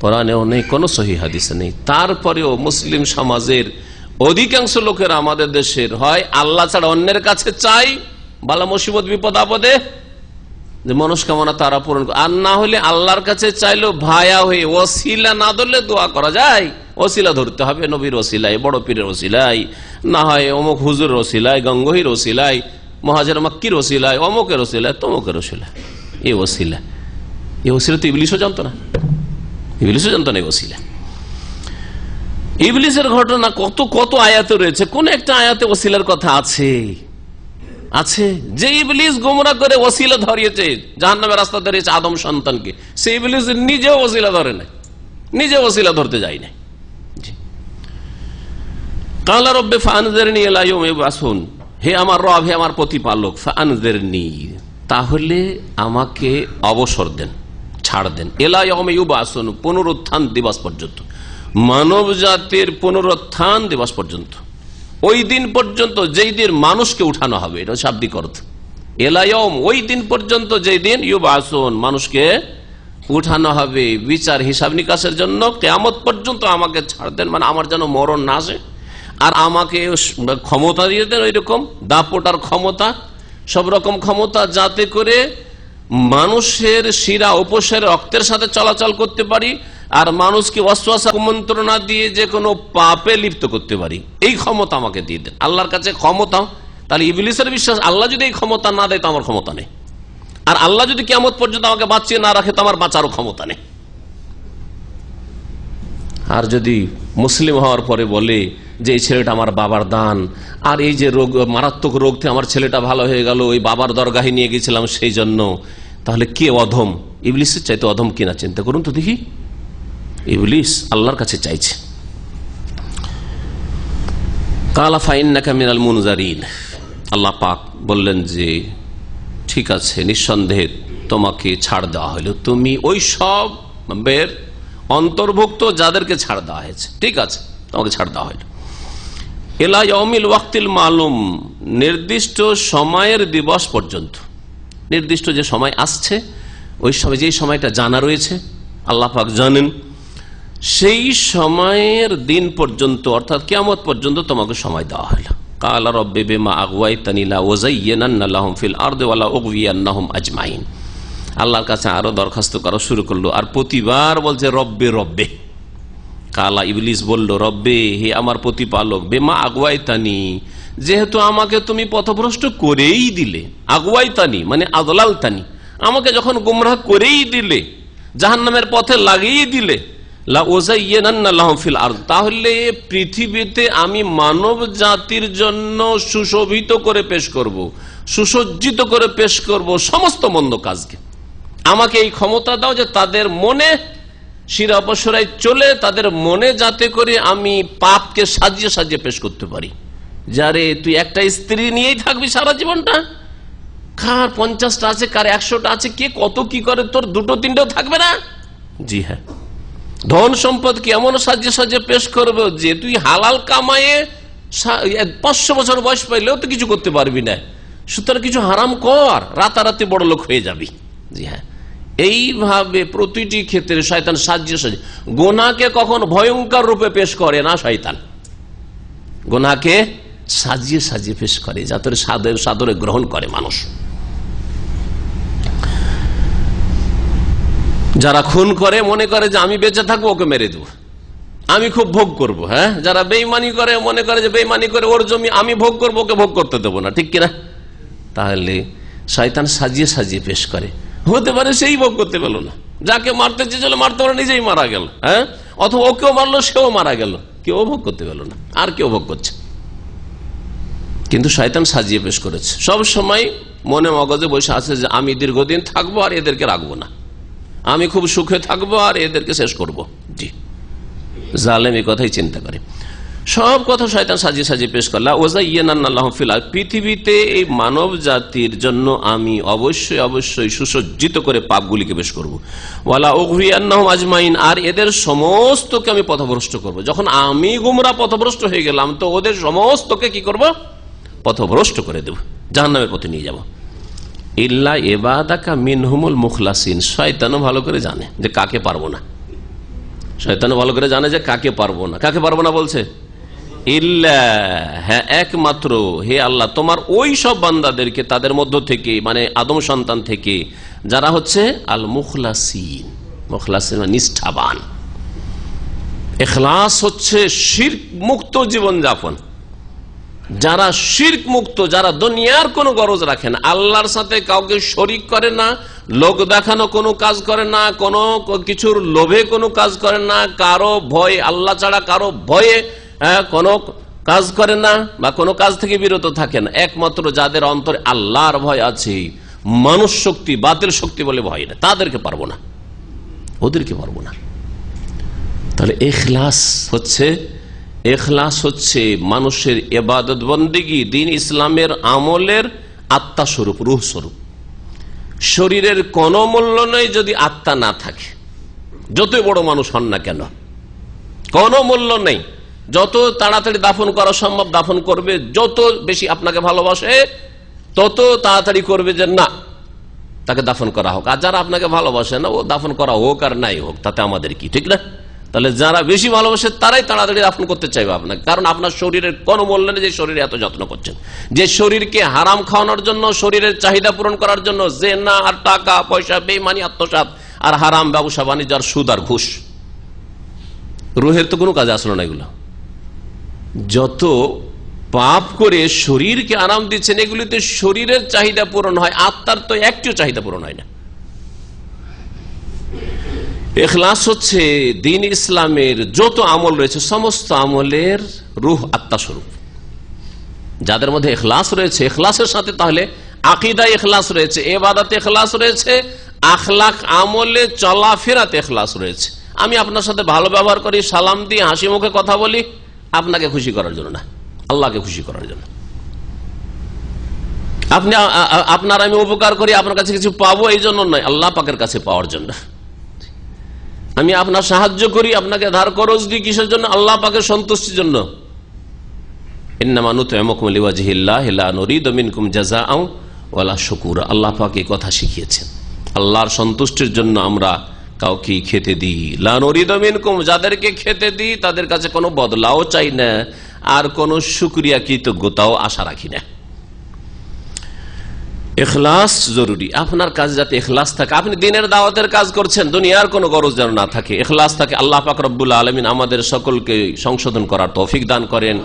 কোরআনেও নেই, কোন সহিহ হাদিসে নেই। তারপরেও মুসলিম সমাজের অধিকাংশ লোকের, আমাদের দেশের, হয় আল্লাহ ছাড়া অন্যের কাছে চাই বালা মুসিবত বিপদ আপদে, যে মনস্কামনা তারা পূরণ, আর না হলে আল্লাহর কাছে চাইলো ভায়া হয়ে। ওসিলা না ধরলে দোয়া করা যায়, ওসিলা ধরতে হবে, নবীর ওসিলাই, বড় পীরের ওসিলাই, না হয় অমুক হুজুর ওসিলাই, গঙ্গোহীর ওসিলাই, মহাজের মক্কির ওসিলাই, অমুকের ওসিলাই, তমুকের ওসিলাই। এই ওসিলা, এই ওসিলা তো ইবলিসও জানতো না, ইবলিসও জানতো না এই ওসিলা। ইবলিসের ঘটনা কত কত আয়াতে রয়েছে, কোন একটা আয়াতে ওসিলার কথা আছে? আছে। যে ইবলিস গোমরা করে ওসিলা ধরিয়েছে, জাহান্নামের রাস্তা ধরিয়েছে আদম সন্তানকে, সেই ইবলিস নিজেও ওসিলা ধরে নাই, নিজে ওসিলা ধরতে যায় না। কালা রব্বে ফাআনজিরনি ইলা ইয়াউমি ইউবআসুন, হে আমার রব, হে আমার প্রতিপালক, ফাআনজিরনি, তাহলে আমাকে অবসর দেন, ছাড় দেন, ইলা ইয়াউমি ইউবআসুন, পুনরুত্থান দিবস পর্যন্ত, মানব জাতির পুনরুত্থান দিবস পর্যন্ত, ওই দিন পর্যন্ত যেই দিন মানুষকে উঠানো হবে। এটা শাব্দিক অর্থ, ইলা ইয়াউম, ওই দিন পর্যন্ত যেই দিন ইউবআসুন, মানুষকে উঠানো হবে বিচার হিসাব নিকাশের জন্য, কিয়ামত পর্যন্ত আমাকে ছাড় দেন, মানে আমার যেন মরণ না আসে, আর আমাকে ক্ষমতা দিয়ে দেন ওই রকম দাপটার ক্ষমতা, সব রকম ক্ষমতা, যাতে করে মানুষের শিরা উপশিরা রক্তের সাথে চলাচল করতে পারি, আর মানুষকে ওয়াসওয়াসা কুমন্ত্রণা দিয়ে যে কোনো পাপে লিপ্ত করতে পারি। এই ক্ষমতা আমাকে দিয়ে দেন। আল্লাহর কাছে ক্ষমতা, তাহলে ইবলিসের বিশ্বাস আল্লাহ যদি এই ক্ষমতা না দেয় তো আমার ক্ষমতা নেই, আর আল্লাহ যদি কিয়ামত পর্যন্ত আমাকে বাঁচিয়ে না রাখে তো আমার বাঁচারও ক্ষমতা নেই। আর যদি মুসলিম হওয়ার পরে বলে যে এই ছেলেটা আমার বাবার দান, আর এই যে রোগ, মারাত্মক রোগ থেকে আমার ছেলেটা ভালো হয়ে গেল, ওই বাবার দরগাহে নিয়ে গেছিলাম সেই জন্য, তাহলে কে অধম? ইবলিসের চাইতে অধম কিনা চিন্তা করুন তো দেখি। ইবলিস আল্লাহর কাছে চাইছে। কালা ফাইন্নাকা মিনাল মুনজারিন, আল্লাহ পাক বললেন যে ঠিক আছে, নিঃসন্দেহে তোমাকে ছাড় দেওয়া হলো, তুমি ওই সবের অন্তর্ভুক্ত যাদেরকে ছাড় দেওয়া হয়েছে, ঠিক আছে, তোমাকে ছাড় দেওয়া হলো। ইলা ইয়াউমিল ওয়াক্তিল মালুম, নির্দিষ্ট সময়ের দিবস পর্যন্ত, নির্দিষ্ট যে সময় আসছে ওই সময়, যেই সময়টা জানা রয়েছে আল্লাহ পাক জানেন, সেই সময়ের দিন পর্যন্ত অর্থাৎ কিয়ামত পর্যন্ত তোমাকে সময় দেওয়া হলো। কালা রব্বি বিমা আগওয়াইতানি লা ওয়াযায়্যানান্না লাহুম ফিল আরদি ওয়া লা উগওয়িয়ান্নাহুম আজমাইন। আল্লাহর কাছে আরো দরখাস্ত করা শুরু করলো, আর প্রতিবার বলছে রব্বে রব্বে। কালা ইবলিস বলল, রব্বে, হে আমার প্রতিপালক, বিমা আগওয়াইতানি, যেহেতু আমাকে তুমি পথভ্রষ্ট করেই দিলে, আগওয়াইতানি মানে আদলালতানি, আমাকে যখন গুমরাহ করেই দিলে, জাহান্নামের পথে লাগিয়ে দিলে, লা ওয়াযায়্যানান্না লাহুম ফিল আরদ, তাহলে পৃথিবীতে আমি মানব জাতির জন্য সুশোভিত করে পেশ করব, সুসজ্জিত করে পেশ করব সমস্ত মন্দ কাজকে। আমাকে এই ক্ষমতা দাও যে তাদের মনে শিরা অপসরায় চলে, তাদের মনে যাতে করে আমি পাপকে সাজিয়ে সাজিয়ে পেশ করতে পারি। যারে তুই একটা স্ত্রী নিয়েই থাকবি সারা জীবনটা, কার 50টা আছে, কার 100টা আছে, কে কত কি করে, তোর 2-3টেও থাকবে না। জি হ্যাঁ, ধন সম্পদকে এমন সাজিয়ে সাজিয়ে পেশ করবে যে তুই হালাল কামায়ে 500 বছর বয়স পাইলেও তো কিছু করতে পারবি না, সুতরাং কিছু হারাম কর, রাতারাতি বড় লোক হয়ে যাবি। জি হ্যাঁ, এইভাবে প্রতিটি ক্ষেত্রে শয়তান সাজিয়ে সাজিয়ে, গোনাকে কখন ভয়ঙ্কর রূপে পেশ করে না শয়তান, গোনাকে সাজিয়ে সাজিয়ে পেশ করে যাতে সাদরে গ্রহণ করে মানুষ। যারা খুন করে মনে করে যে আমি বেঁচে থাকবো, ওকে মেরে দেবো, আমি খুব ভোগ করব। হ্যাঁ, যারা বেঈমানি করে মনে করে যে বেঈমানি করে ওর জমি আমি ভোগ করবো, ওকে ভোগ করতে দেবো না, ঠিক কিনা? তাহলে শয়তান সাজিয়ে সাজিয়ে পেশ করে। হতে পারে সেই ভোগ করতে পেল না, যাকে মারতে চেয়েছিল মারতে পারে নিজেই মারা গেল, হ্যাঁ, অথবা ওকেও মারলো সেও মারা গেল, কেউ ভোগ করতে পেল না, আর কেউ ভোগ করছে। কিন্তু শয়তান সাজিয়ে পেশ করেছে, সব সময় মনে মগজে বসে আছে যে আমি দীর্ঘদিন থাকবো আর এদেরকে রাখবো না, আমি খুব সুখে থাকবো আর এদেরকে শেষ করব। জি, জালেম এই কথাই চিন্তা করে, সব কথা শয়তান সাজিয়ে সাজিয়ে পেশ করলা। ওয়াযায়্যানান্না লাহুম ফিল আরদ, পৃথিবীতে এই মানব জাতির জন্য আমি অবশ্যই অবশ্যই সুসজ্জিত করে পাপগুলিকে পেশ করব। ওয়ালা উগওয়িয়ান্নাহুম আজমাইন, আর এদের সমস্তকে আমি পথভ্রষ্ট করব। যখন আমি গুমরা পথভ্রষ্ট হয়ে গেলাম তো ওদের সমস্তকে কি করব? পথভ্রষ্ট করে দেব, জাহান্নামের পথে নিয়ে যাব। ইল্লা ইবাদাকা মিনহুমুল মুখলাসিন, শয়তানও ভালো করে জানে যে কাকে পারবো না, শয়তানও ভালো করে জানে যে কাকে পারবো না। কাকে পারবো না বলছে? ইল্লা, হ্যাঁ একমাত্র, হে আল্লাহ তোমার ওই সব বান্দাদেরকে, তাদের মধ্য থেকে মানে আদম সন্তান থেকে যারা হচ্ছে আল মুখলাসিন, মুখলাসিন মানে নিষ্ঠাবান। ইখলাস হচ্ছে শিরক মুক্ত জীবন যাপন, যারা শিরক মুক্ত, যারা দুনিয়ার কোনো গরজ রাখে না, আল্লাহর সাথে কাউকে শরিক করে না, লোক দেখানো কোনো কাজ করে না, কোনো কিছুর লোভে কোনো কাজ করে না, কারো ভয়, আল্লাহ ছাড়া কারো ভয়ে কোনো কাজ করে না, বা কোনো কাজ থেকে বিরত থাকে না। একমাত্র যাদের অন্তরে আল্লাহর ভয় আছে, মানুষ শক্তি বাতিল শক্তি বলে ভয় না, তাদেরকে পারবো না, ওদেরকে পারবো না। তাহলে ইখলাস হচ্ছে মানুষের ইবাদত বন্দেগী, দ্বীন ইসলামের আমলের আত্মা স্বরূপ, রূহ স্বরূপ। শরীরের কোনো মূল্য নেই যদি আত্মা না থাকে, যতই বড় মানুষ হন না কেন, কোনো মূল্য নেই। যত তাড়াতাড়ি দাফন করা সম্ভব দাফন করবে, যত বেশি আপনাকে ভালোবাসে তত তাড়াতাড়ি করবে যে না তাকে দাফন করা হোক। আর যারা আপনাকে ভালোবাসে না, ও দাফন করা হোক আর নাই হোক, তাতে আমাদের কি, ঠিক না? তাহলে যারা বেশি ভালোবাসে তারাই তাড়াতাড়ি দাফন করতে চাইবে আপনাকে, কারণ আপনার শরীরের কোনো মূল্য নেই যে শরীরে এত যত্ন করছেন। যে শরীরকে হারাম খাওয়ানোর জন্য, শরীরের চাহিদা পূরণ করার জন্য জেনা আর টাকা পয়সা, বেঈমানি, আত্মসাৎ আর হারাম ব্যবসা বাণিজ্য আর সুদ আর ঘুষ, রুহের তো কোনো কাজে আসলো না। এগুলো যত পাপ করে শরীরকে আরাম দিচ্ছেন, এগুলিতে শরীরের চাহিদা পূরণ হয়, আত্মার তো একটিও চাহিদা পূরণ হয় না। ইখলাস হচ্ছে দ্বীন ইসলামের যত আমল রয়েছে সমস্ত আমলের রূহ, আত্মা স্বরূপ। যাদের মধ্যে ইখলাস রয়েছে, ইখলাসের সাথে তাহলে আকীদায় ইখলাস রয়েছে, ইবাদতে ইখলাস রয়েছে, আখলাক আমলে চলাফেরাতে ইখলাস রয়েছে। আমি আপনার সাথে ভালো ব্যবহার করি, সালাম দিয়ে হাসি মুখে কথা বলি, আপনাকে খুশি করার জন্য না, আল্লাহকে খুশি করার জন্য। আপনার আমি উপকার করি, আপনার কাছে কিছু পাবো এই জন্য নয়, আল্লাহ পাকের কাছে পাওয়ার জন্য। আমি আপনার সাহায্য করি, আপনাকে ধার খরচ দিই, কিসের জন্য? আল্লাহ পাকের সন্তুষ্টির জন্য। ইন্নামা নুতইমুকুম লিওয়াজহিল্লাহ লা নুরিদু মিনকুম জাযাআন ওয়ালা শুকুরা। আল্লাহ পাক এই কথা শিখিয়েছেন, আল্লাহর সন্তুষ্টির জন্য আমরা কাউকে খেতে দিই। লা নুরিদু মিনকুম, যাদেরকে খেতে দিই তাদের কাছে কোনো বদলাও চাই না, আর কোনো শুকরিয়া কৃতজ্ঞতাও আশা রাখি না। ইখলাস জরুরি, আপনার কাজ যাতে ইখলাস থাকে। আপনি দ্বীনের দাওয়াতের কাজ করছেন, দুনিয়ার কোনো গরজ যেন না থাকে, ইখলাস থাকে। আল্লাহ পাক রব্বুল আলামিন আমাদের সকলকে সংশোধন করার তৌফিক দান করেন,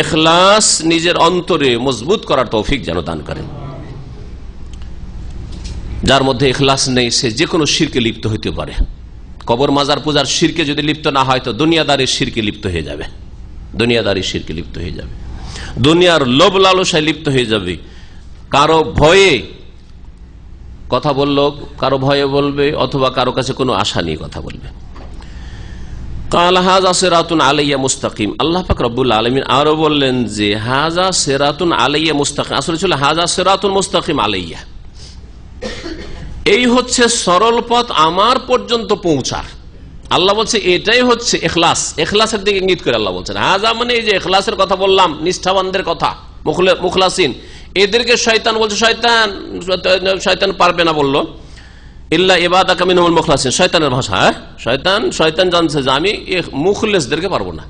ইখলাস নিজের অন্তরে মজবুত করার তৌফিক যেন দান করেন। যার মধ্যে ইখলাস নেই সে যে কোনো শিরকে লিপ্ত হইতে পারে। কবর মাজার পূজার শিরকে যদি লিপ্ত না হয় তো দুনিয়াদারির শিরকে লিপ্ত হয়ে যাবে, দুনিয়াদারির শিরকে লিপ্ত হয়ে যাবে, দুনিয়ার লোভ লালসায় লিপ্ত হয়ে যাবে। কারো ভয়ে কথা বলল, কারো ভয়ে বলবে, অথবা কারো কাছে কোনো আশা নিয়ে কথা বলবে। কাল হাযা সিরাতুন আলাইয়া মুস্তাকিম। আল্লাহ পাক রব্বুল আলামিন আরো বললেন যে হাযা সিরাতুন আলাইয়া মুস্তাকিম, আসলে ছিল হাযা সিরাতুন মুস্তাকিম আলাইয়া, এই হচ্ছে সরল পথ আমার পর্যন্ত পৌঁছার। আল্লাহ বলছে এটাই হচ্ছে ইখলাস, ইখলাসের দিকে ইঙ্গিত করে আল্লাহ বলছেন। হাযা মানে এই যে ইখলাসের কথা বললাম, নিষ্ঠাবানদের কথা, মুখলাসিন, এদেরকে শয়তান বলছে, শয়তান পারবে না বললো, ইল্লা ইবাদাকা মিনহুল মুখলাসিন, শয়তানের ভাষা। শয়তান জানছে যে আমি মুখলেসদেরকে পারবো না,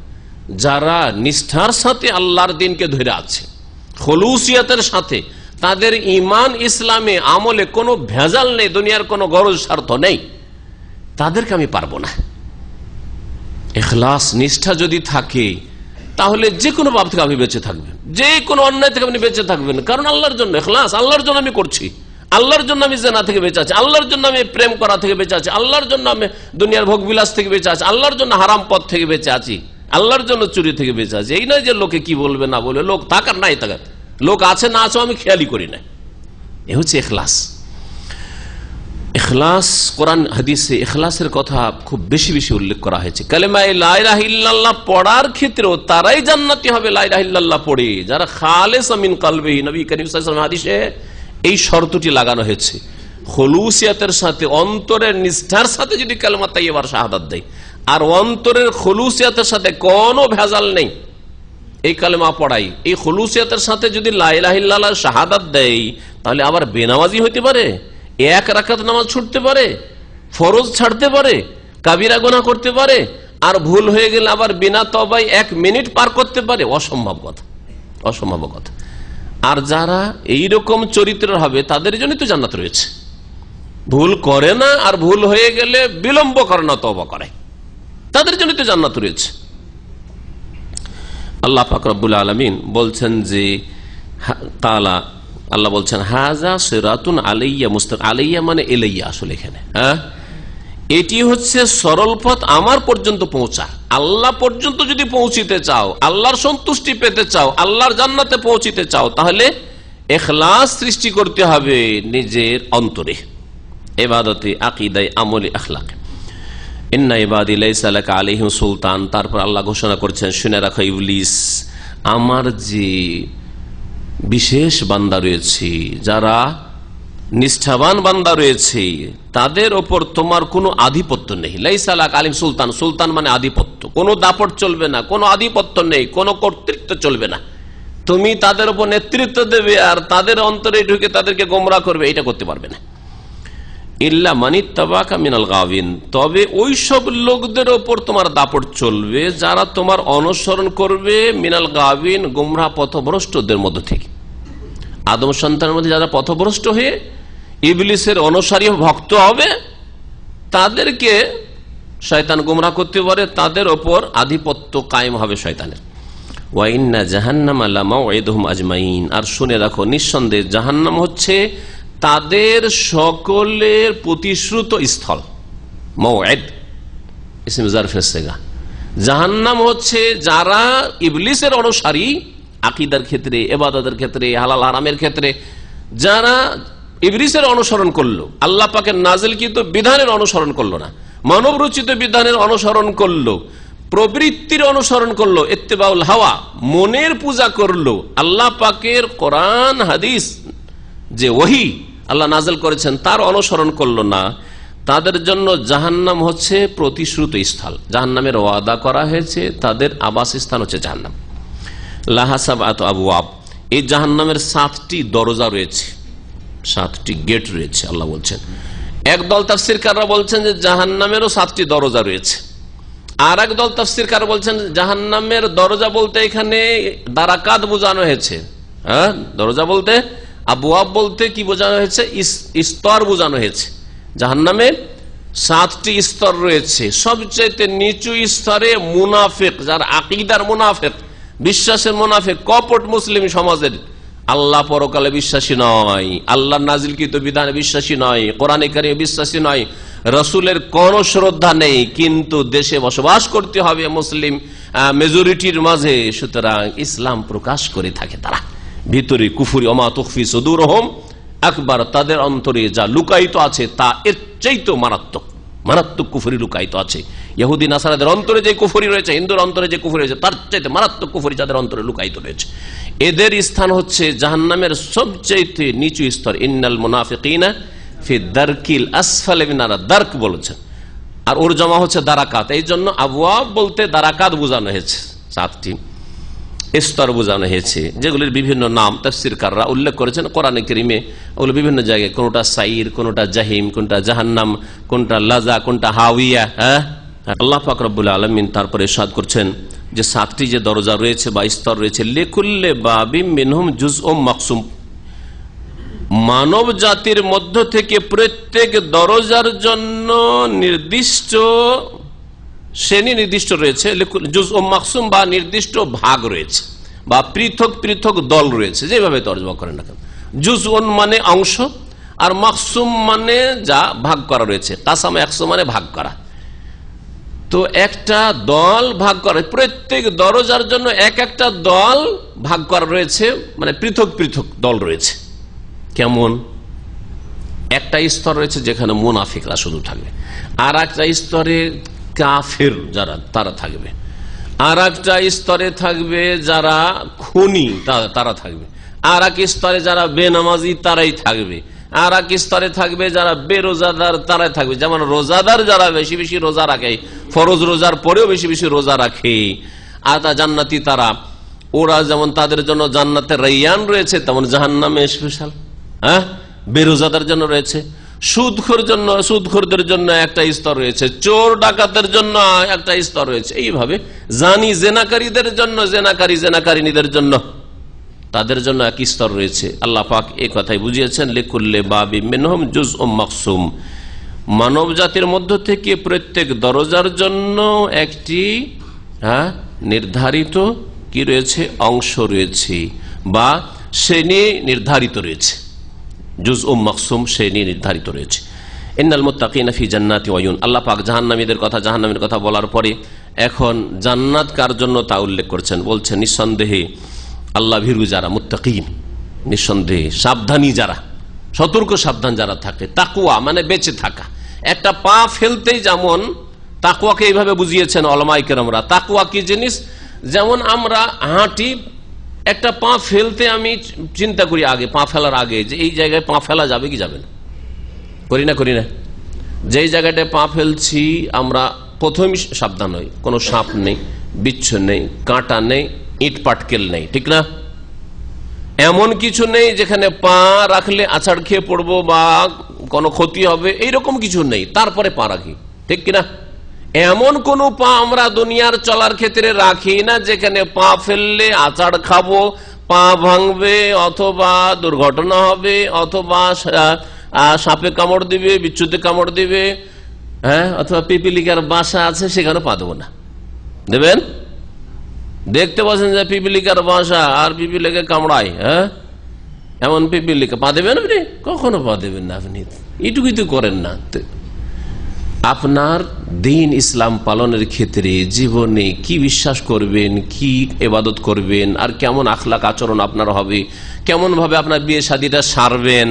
যারা নিষ্ঠার সাথে আল্লাহর দ্বীনকে ধরে আছে, খুলুসিয়াতের সাথে, তাদের ঈমান ইসলামে আমলে কোনো ভেজাল নেই, দুনিয়ার কোনো গরজ স্বার্থ নেই, তাদেরকে আমি পারবো না। ইখলাস নিষ্ঠা যদি থাকে তাহলে যে কোনো পাপ থেকে আপনি বেঁচে থাকবেন, যে কোনো অন্যায় থেকে আপনি বেঁচে থাকবেন, কারণ আল্লাহর জন্য ইখলাস, আল্লাহর জন্য আমি করছি, আল্লাহর জন্য আমি জিনা থেকে বেঁচে আছি, আল্লাহর জন্য আমি প্রেম করা থেকে বেঁচে আছি, আল্লাহর জন্য আমি দুনিয়ার ভোগবিলাস থেকে বেঁচে আছি, আল্লাহর জন্য হারাম পথ থেকে বেঁচে আছি, আল্লাহর জন্য চুরি থেকে বেঁচে আছি। এই নয় যে লোকে কি বলবে না বলবে, লোক থাক আর নাই থাক, লোক আছে না আছে আমি খেয়ালই করি না। এ হচ্ছে ইখলাস। ইখলাস, কোরআন হাদিসে ইখলাসের কথা খুব বেশি বেশি উল্লেখ করা হয়েছে। কালেমা লা ইলাহা ইল্লাল্লাহ পড়ার ক্ষেত্রেও তারাই জান্নাতি হবে লা ইলাহা ইল্লাল্লাহ পড়ে, যারা খালিস মিন কলবিহি। নবী করিম সাল্লাল্লাহু আলাইহি ওয়াসাল্লাম হাদিসে এই শর্তটি লাগানো হয়েছে, খুলুসিয়াতের সাথে, অন্তরের নিষ্ঠার সাথে যদি কালেমা তাইয়্যিবার শাহাদাত দেয়, আর অন্তরের খুলুসিয়াতের সাথে কোনো ভেজাল নেই, এই কালেমা পড়াই, এই খুলুসিয়াতের সাথে যদি লা ইলাহা ইল্লাল্লাহ শাহাদাত দেয়, তাহলে আবার বেনামাজি হইতে পারে, এক রাকাত নামাজ ছুটতে পারে, ফরজ ছাড়তে পারে, কাবিরা গুনাহ করতে পারে, আর ভুল হয়ে গেলে আবার বিনা তওবায় 1 মিনিট পার করতে পারে। অসম্ভব কথা, অসম্ভব কথা। আর যারা এইরকম চরিত্রের হবে তাদের জন্য তো জান্নাত রয়েছে। ভুল করে না, আর ভুল হয়ে গেলে বিলম্ব করে না, তওবা করে, তাদের জন্য তো জান্নাত রয়েছে। আল্লাহ পাক রব্বুল আলামিন বলছেন যে তাআলা, আল্লাহ বলছেন হাযা সিরাতুন আলাইয়া মুস্তাকিম। আলাইয়া মানে ইলাইয়া, আসলে এখানে এটি হচ্ছে সরল পথ আমার পর্যন্ত পৌঁছা। আল্লাহ পর্যন্ত যদি পৌঁছিতে চাও, আল্লাহর সন্তুষ্টি পেতে চাও, আল্লাহর জান্নাতে পৌঁছিতে চাও, তাহলে ইখলাস সৃষ্টি করতে হবে নিজের অন্তরে, ইবাদতে, আকীদায়, আমলে, আখলাকে। ইন্না ইবাদি লাইসা লাকা আলাইহিম সুলতান। তারপর আল্লাহ ঘোষণা করছেন, শুনে রাখো ইবলিস, আমার যে বিশেষ বান্দা রয়েছে, যারা নিষ্ঠাবান বান্দা রয়েছে, তাদের ওপর তোমার কোনো আধিপত্য নেই। লাইসা লাকা আলাইহিম সুলতান, সুলতান মানে আধিপত্য, কোনো দাপট চলবে না, কোনো আধিপত্য নেই, কোনো কর্তৃত্ব চলবে না। তুমি তাদের উপর নেতৃত্ব দেবে আর তাদের অন্তরে ঢুকে তাদেরকে গোমরাহ করবে, এটা করতে পারবে না। ইল্লা মানিত্তাবাকা মিনাল গাওয়িন, তবে ওই সব লোকদের ওপর তোমার দাপট চলবে যারা তোমার অনুসরণ করবে মিনাল গাওয়িন, গুমরাহ পথভ্রষ্টদের মধ্য থেকে। আদম সন্তানের মধ্যে যারা পথভ্রষ্ট হয়ে ইবলিসের অনুসারী ভক্ত হবে তাদেরকে শয়তান গুমরাহ করতে পারে, তাদের ওপর আধিপত্য কায়েম হবে শয়তানের। ওয়া ইন্না জাহান্নামা লামাউইদুহুম আজমাইন, আর শুনে রাখো নিঃসন্দেহে জাহান্নাম হচ্ছে তাদের সকলের প্রতিশ্রুত স্থল। মাউইদ ইসম জারফের সিগা। জাহান্নাম হচ্ছে যারা ইবলিসের অনুসারী আকীদার ক্ষেত্রে, ইবাদতের ক্ষেত্রে, হালাল হারামের ক্ষেত্রে, যারা ইবলিসের অনুসরণ করলো, আল্লাহ পাকের নাজিলকৃত বিধানের অনুসরণ করলো না, মানব রচিত বিধানের অনুসরণ করলো, প্রবৃত্তির অনুসরণ করলো, ইত্তেবাউল হাওয়া, মনের পূজা করলো, আল্লাহ পাকের কোরআন হাদিস যে ওহী আল্লাহ নাজিল করেছেন তার অনুসরণ করলো না, তাদের জন্য জাহান্নাম হচ্ছে প্রতিশ্রুত স্থল। জাহান্নামের ওয়াদা করা হয়েছে, তাদের আবাসস্থান হচ্ছে জাহান্নাম। লাহা সাবআতু আবওয়াব, এই জাহান্নামের 7টি দরজা রয়েছে, 7টি গেট রয়েছে আল্লাহ বলছেন। একদল তাফসীরকাররা বলছেন যে জাহান্নামেরও 7টি দরজা রয়েছে, আর একদল তাফসীরকার বলছেন জাহান্নামের দরজা বলতে এখানে দারাকাত বোঝানো হয়েছে। হ্যাঁ, দরজা বলতে, আবওয়াব বলতে কি বোঝানো হয়েছে? স্তর বোঝানো হয়েছে। জাহান্নামে 7টি স্তর রয়েছে। সবচেয়ে নিচু স্তরে মুনাফিক, যার আকীদার মুনাফিক, বিশ্বাসের মুনাফিক, কপট মুসলিম সমাজের, আল্লাহ পরকালে বিশ্বাসী নয়, আল্লাহর নাজিলকৃত বিধানে বিশ্বাসী নয়, কোরআনে কারিমে বিশ্বাসী নয়, রাসূলের কোন শ্রদ্ধা নেই, কিন্তু দেশে বসবাস করতে হবে মুসলিম মেজরিটির মাঝে, সুতরাং ইসলাম প্রকাশ করে থাকে তারা। ভিতরে কুফরি, ওমা তুখফি সুদুরহুম আকবার, তাদের অন্তরে যা লুকায়িত আছে তা এর চাইতেও মারাত্মক, মারাত্মক কুফরি লুকায়িত আছে। ইহুদি নাসারাদের অন্তরে যে কুফরি রয়েছে, হিন্দুর অন্তরে যে কুফরি রয়েছে, তার চাইতে মারাত্মক কুফরি যাদের অন্তরে লুকায়িত রয়েছে। এদের স্থান হচ্ছে জাহান্নামের সবচাইতে নিচু স্তর। ইন্নাল মুনাফিকিনা ফি দারকিল আসফালি মিনার দারক বলেছেন, আর ওর জমা হচ্ছে দারাকাত। এই জন্য আবওয়াব বলতে দারাকাত বোঝানো হয়েছে, 7টি স্তর বোঝানো হয়েছে, যেগুলির বিভিন্ন নাম তাফসীরকাররা উল্লেখ করেছেন কোরআনে কারীমে। ওগুলো বিভিন্ন জায়গায়, কোনটা সাইর, কোনটা জাহিম, কোনটা জাহান্নাম, কোনটা লাজা, কোনটা হাওয়িয়া। হ্যাঁ, আল্লাহ পাক রব্বুল আলামিন তারপরে ইরশাদ করছেন যে 7টি যে দরজা রয়েছে বা স্তর রয়েছে, লিকুল্লি বাবিম মিনহুম জুজউম মাকসুম, মানব জাতির মধ্য থেকে প্রত্যেক দরজার জন্য নির্দিষ্ট শ্রেণী নির্দিষ্ট রয়েছে, জুজউম মাকসুম বা নির্দিষ্ট ভাগ রয়েছে, বা পৃথক পৃথক দল রয়েছে, যেভাবে তর্জমা করেন না কেন। জুজউন মানে অংশ, আর মাকসুম মানে যা ভাগ করা রয়েছে। কাসাম 100 মানে ভাগ করা। তো একটা দল ভাগ করা, প্রত্যেক দরজার জন্য এক একটা দল ভাগ করা রয়েছে, মানে পৃথক পৃথক দল রয়েছে। কেমন? একটা স্তর রয়েছে যেখানে মুনাফিকরা শুধু থাকবে, আর একটা স্তরে কাফের যারা তারা থাকবে, আর একটা স্তরে থাকবে যারা খুনি তারা থাকবে, আর এক স্তরে যারা বেনামাজি তারাই থাকবে, আর এক স্তরে থাকবে যারা বেরোজাদার তারাই থাকবে। যেমন রোজাদার যারা বেশি বেশি রোজা রাখে, ফরজ রোজার পরেও বেশি বেশি রোজা রাখে, আর তা জান্নাতি তারা, ওরা যেমন তাদের জন্য জান্নাতের রাইয়ান রয়েছে, তেমন জাহান্নামে স্পেশাল বেরোজাদার জন্য রয়েছে। সুদখোরদের জন্য একটা স্তর রয়েছে, চোর ডাকাতের জন্য একটা স্তর রয়েছে। এইভাবে জানি জেনাকারীদের জন্য, জেনাকারিনীদের জন্য, তাদের জন্য এক স্তর রয়েছে। আল্লাহ পাক এই কথাই বুঝিয়েছেন, লিকুল্লি বাবিম মিনহুম জুজউম মাকসুম, মানব জাতির মধ্য থেকে প্রত্যেক দরজার জন্য একটি নির্ধারিত কি রয়েছে, অংশ রয়েছে বা শ্রেণী নির্ধারিত রয়েছে। জুজউম মাকসুম শ্রেণী নির্ধারিত রয়েছে। ইন্নাল মুত্তাকিনা ফি জান্নাতি ওয়া উয়ুন, আল্লাহ পাক জাহান্নামীদের কথা, জাহান্নামের কথা বলার পরে এখন জান্নাত কার জন্য তা উল্লেখ করছেন। বলছেন নিঃসন্দেহে আল্লাহ ভীরু যারা, মুত্তাকিন, নিঃসন্দেহে সাবধানী যারা, সতর্ক সাবধান যারা থাকে। তাকওয়া মানে বেঁচে থাকা। একটা পা ফেলতেই যেমন তাকওয়াকে এইভাবে বুঝিয়েছেন উলামায়ে কেরামরা। তাকওয়া কি জিনিস? যেমন আমরা হাঁটি, একটা পা ফেলতে আমি চিন্তা করি আগে, পা ফেলার আগে, যে এই জায়গায় পা ফেলা যাবে কি যাবে না, করি না। যেই জায়গাটায় পা ফেলছি আমরা প্রথমেই সাবধান হই, কোনো সাপ নেই, বিচ্ছু নেই, কাঁটা নেই, ইট পাটকেল নেই, ঠিক না? এমন কিছু নেই যেখানে পা রাখলে আছাড় খেয়ে পড়বো বা কোনো ক্ষতি হবে এইরকম কিছু নেই, তারপরে পা রাখি, ঠিক কিনা? এমন কোন পা আমরা দুনিয়ার চলার ক্ষেত্রে রাখি না যেখানে পা ফেললে আচাড় খাবো, পা ভাঙবে, অথবা দুর্ঘটনা হবে, অথবা সাপে কামড় দিবে, বিচ্ছুতে কামড় দিবে, হ্যাঁ, অথবা পিপিলিকার বাসা আছে সেখানে পা দেবো না। দেবেন? দেখতে পাচ্ছেন যে পিপিলিকার বাসা আর পিপিলিকা কামড়ায়, হ্যাঁ, এমন পিপিলিকা পা দেবেন আপনি? কখনো পা দেবেন না। আপনি এইটুকুই তো করেন না। আপনার দিন ইসলাম পালনের ক্ষেত্রে জীবনে কি বিশ্বাস করবেন, কি ইবাদত করবেন, আর কেমন আখলাক আচরণ আপনার হবে, কেমন ভাবে আপনার বিয়ে শাদীটা সারবেন,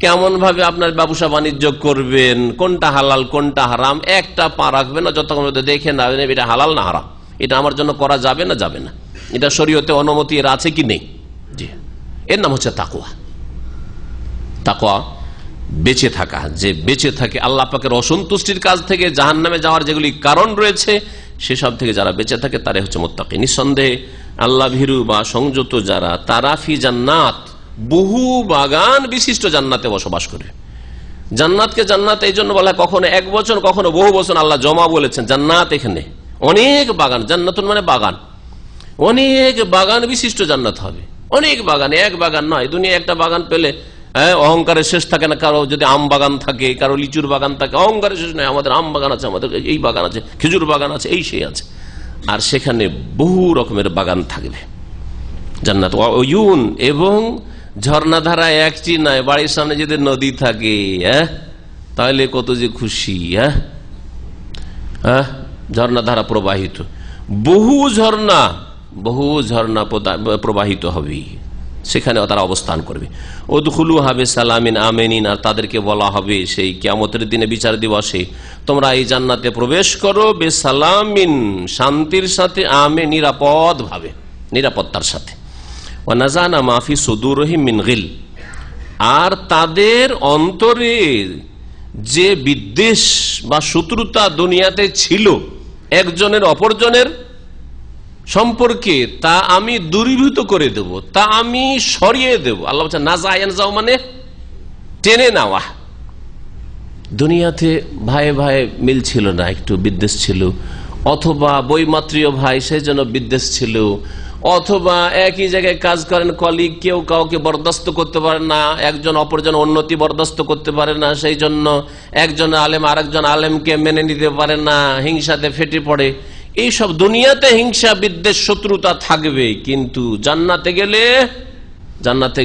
কেমন ভাবে আপনার ব্যবসা বাণিজ্য করবেন, কোনটা হালাল কোনটা হারাম, একটা পা রাখবেন না যতক্ষণ দেখে না এটা হালাল না হারাম, এটা আমার জন্য করা যাবে না যাবে না, এটা শরীয়তে অনুমতি এর আছে কি নেই। জি, এর নাম হচ্ছে তাকওয়া। তাকওয়া বেঁচে থাকা, যে বেঁচে থাকে আল্লাহ পাকের অসন্তুষ্টির কাজ থেকে, জাহান্নামে যাওয়ার যেগুলি কারণ রয়েছে সেসব থেকে যারা বেঁচে থাকে তারাই হচ্ছে মুত্তাকি। নিঃসন্দেহে আল্লাহ ভীরু বা সংযত যারা, তারা ফি জান্নাত, বহু বাগান বিশিষ্ট জান্নাতে বসবাস করে। জান্নাতকে জান্নাত এই জন্য বলা হয়, কখনো এক বছর কখনো বহু বছর আল্লাহ জমা বলেছেন। জান্নাত এখানে অনেক বাগান, জান্নাতুন মানে বাগান, অনেক বাগান বিশিষ্ট জান্নাত হবে, অনেক বাগান, এক বাগান নয়। দুনিয়া একটা বাগান পেলে অহংকারের শেষ থাকে না। কারো যদি আম বাগান থাকে, কারো লিচুর বাগান থাকে, অহংকারের শেষ নয়, আমাদের আম বাগান আছে, আমাদের এই বাগান আছে, খেজুর বাগান আছে, এই সেই আছে। আর সেখানে বহু রকমের বাগান থাকবে জান্নাত। ওয়ুন, এবং ঝর্ণাধারা একটি নয়, বাড়ির সামনে যদি নদী থাকে, তাহলে কত যে খুশি। ঝর্ণাধারা প্রবাহিত, বহু ঝর্ণা প্রবাহিত হবে, সেখানে তারা অবস্থান করবে। উদখুলু হবে সালামিন আমিনিন, আর তাদেরকে বলা হবে সেই কিয়ামতের দিনে, বিচার দিবসে, তোমরা এই জান্নাতে প্রবেশ করো বেসালামিন, শান্তির সাথে, আমে, নিরাপদ ভাবে, নিরাপত্তার সাথে। ওয়া নাযানা মা ফি সুদুরিহিম মিন গিল, আর তাদের অন্তরে যে বিদ্বেষ বা শত্রুতা দুনিয়াতে ছিল একজনের অপরজনের সম্পর্কে, তা আমি দূরীভূত করে দেব, তা আমি সরিয়ে দেব। আল্লাহ বলছেন নাযায়ানজাও মানে টেনে নেওয়া। দুনিয়াতে ভাই ভাই মিল ছিল না, একটু বিদ্বেষ ছিল, অথবা বৈমাত্রীয় ভাই সেই জন্য বিদ্বেষ ছিল, অথবা একই জায়গায় কাজ করেন কলিগ, কেউ কাউকে বরদাস্ত করতে পারে না, একজন অপরজন উন্নতি বরদাস্ত করতে পারে না, সেই জন্য একজন আলেম আরেকজন আলেমকে মেনে নিতে পারে না, হিংসাতে ফেটে পড়ে। এইসব দুনিয়াতে হিংসা বিদ্বেষ শত্রুতা থাকবে, কিন্তু জান্নাতে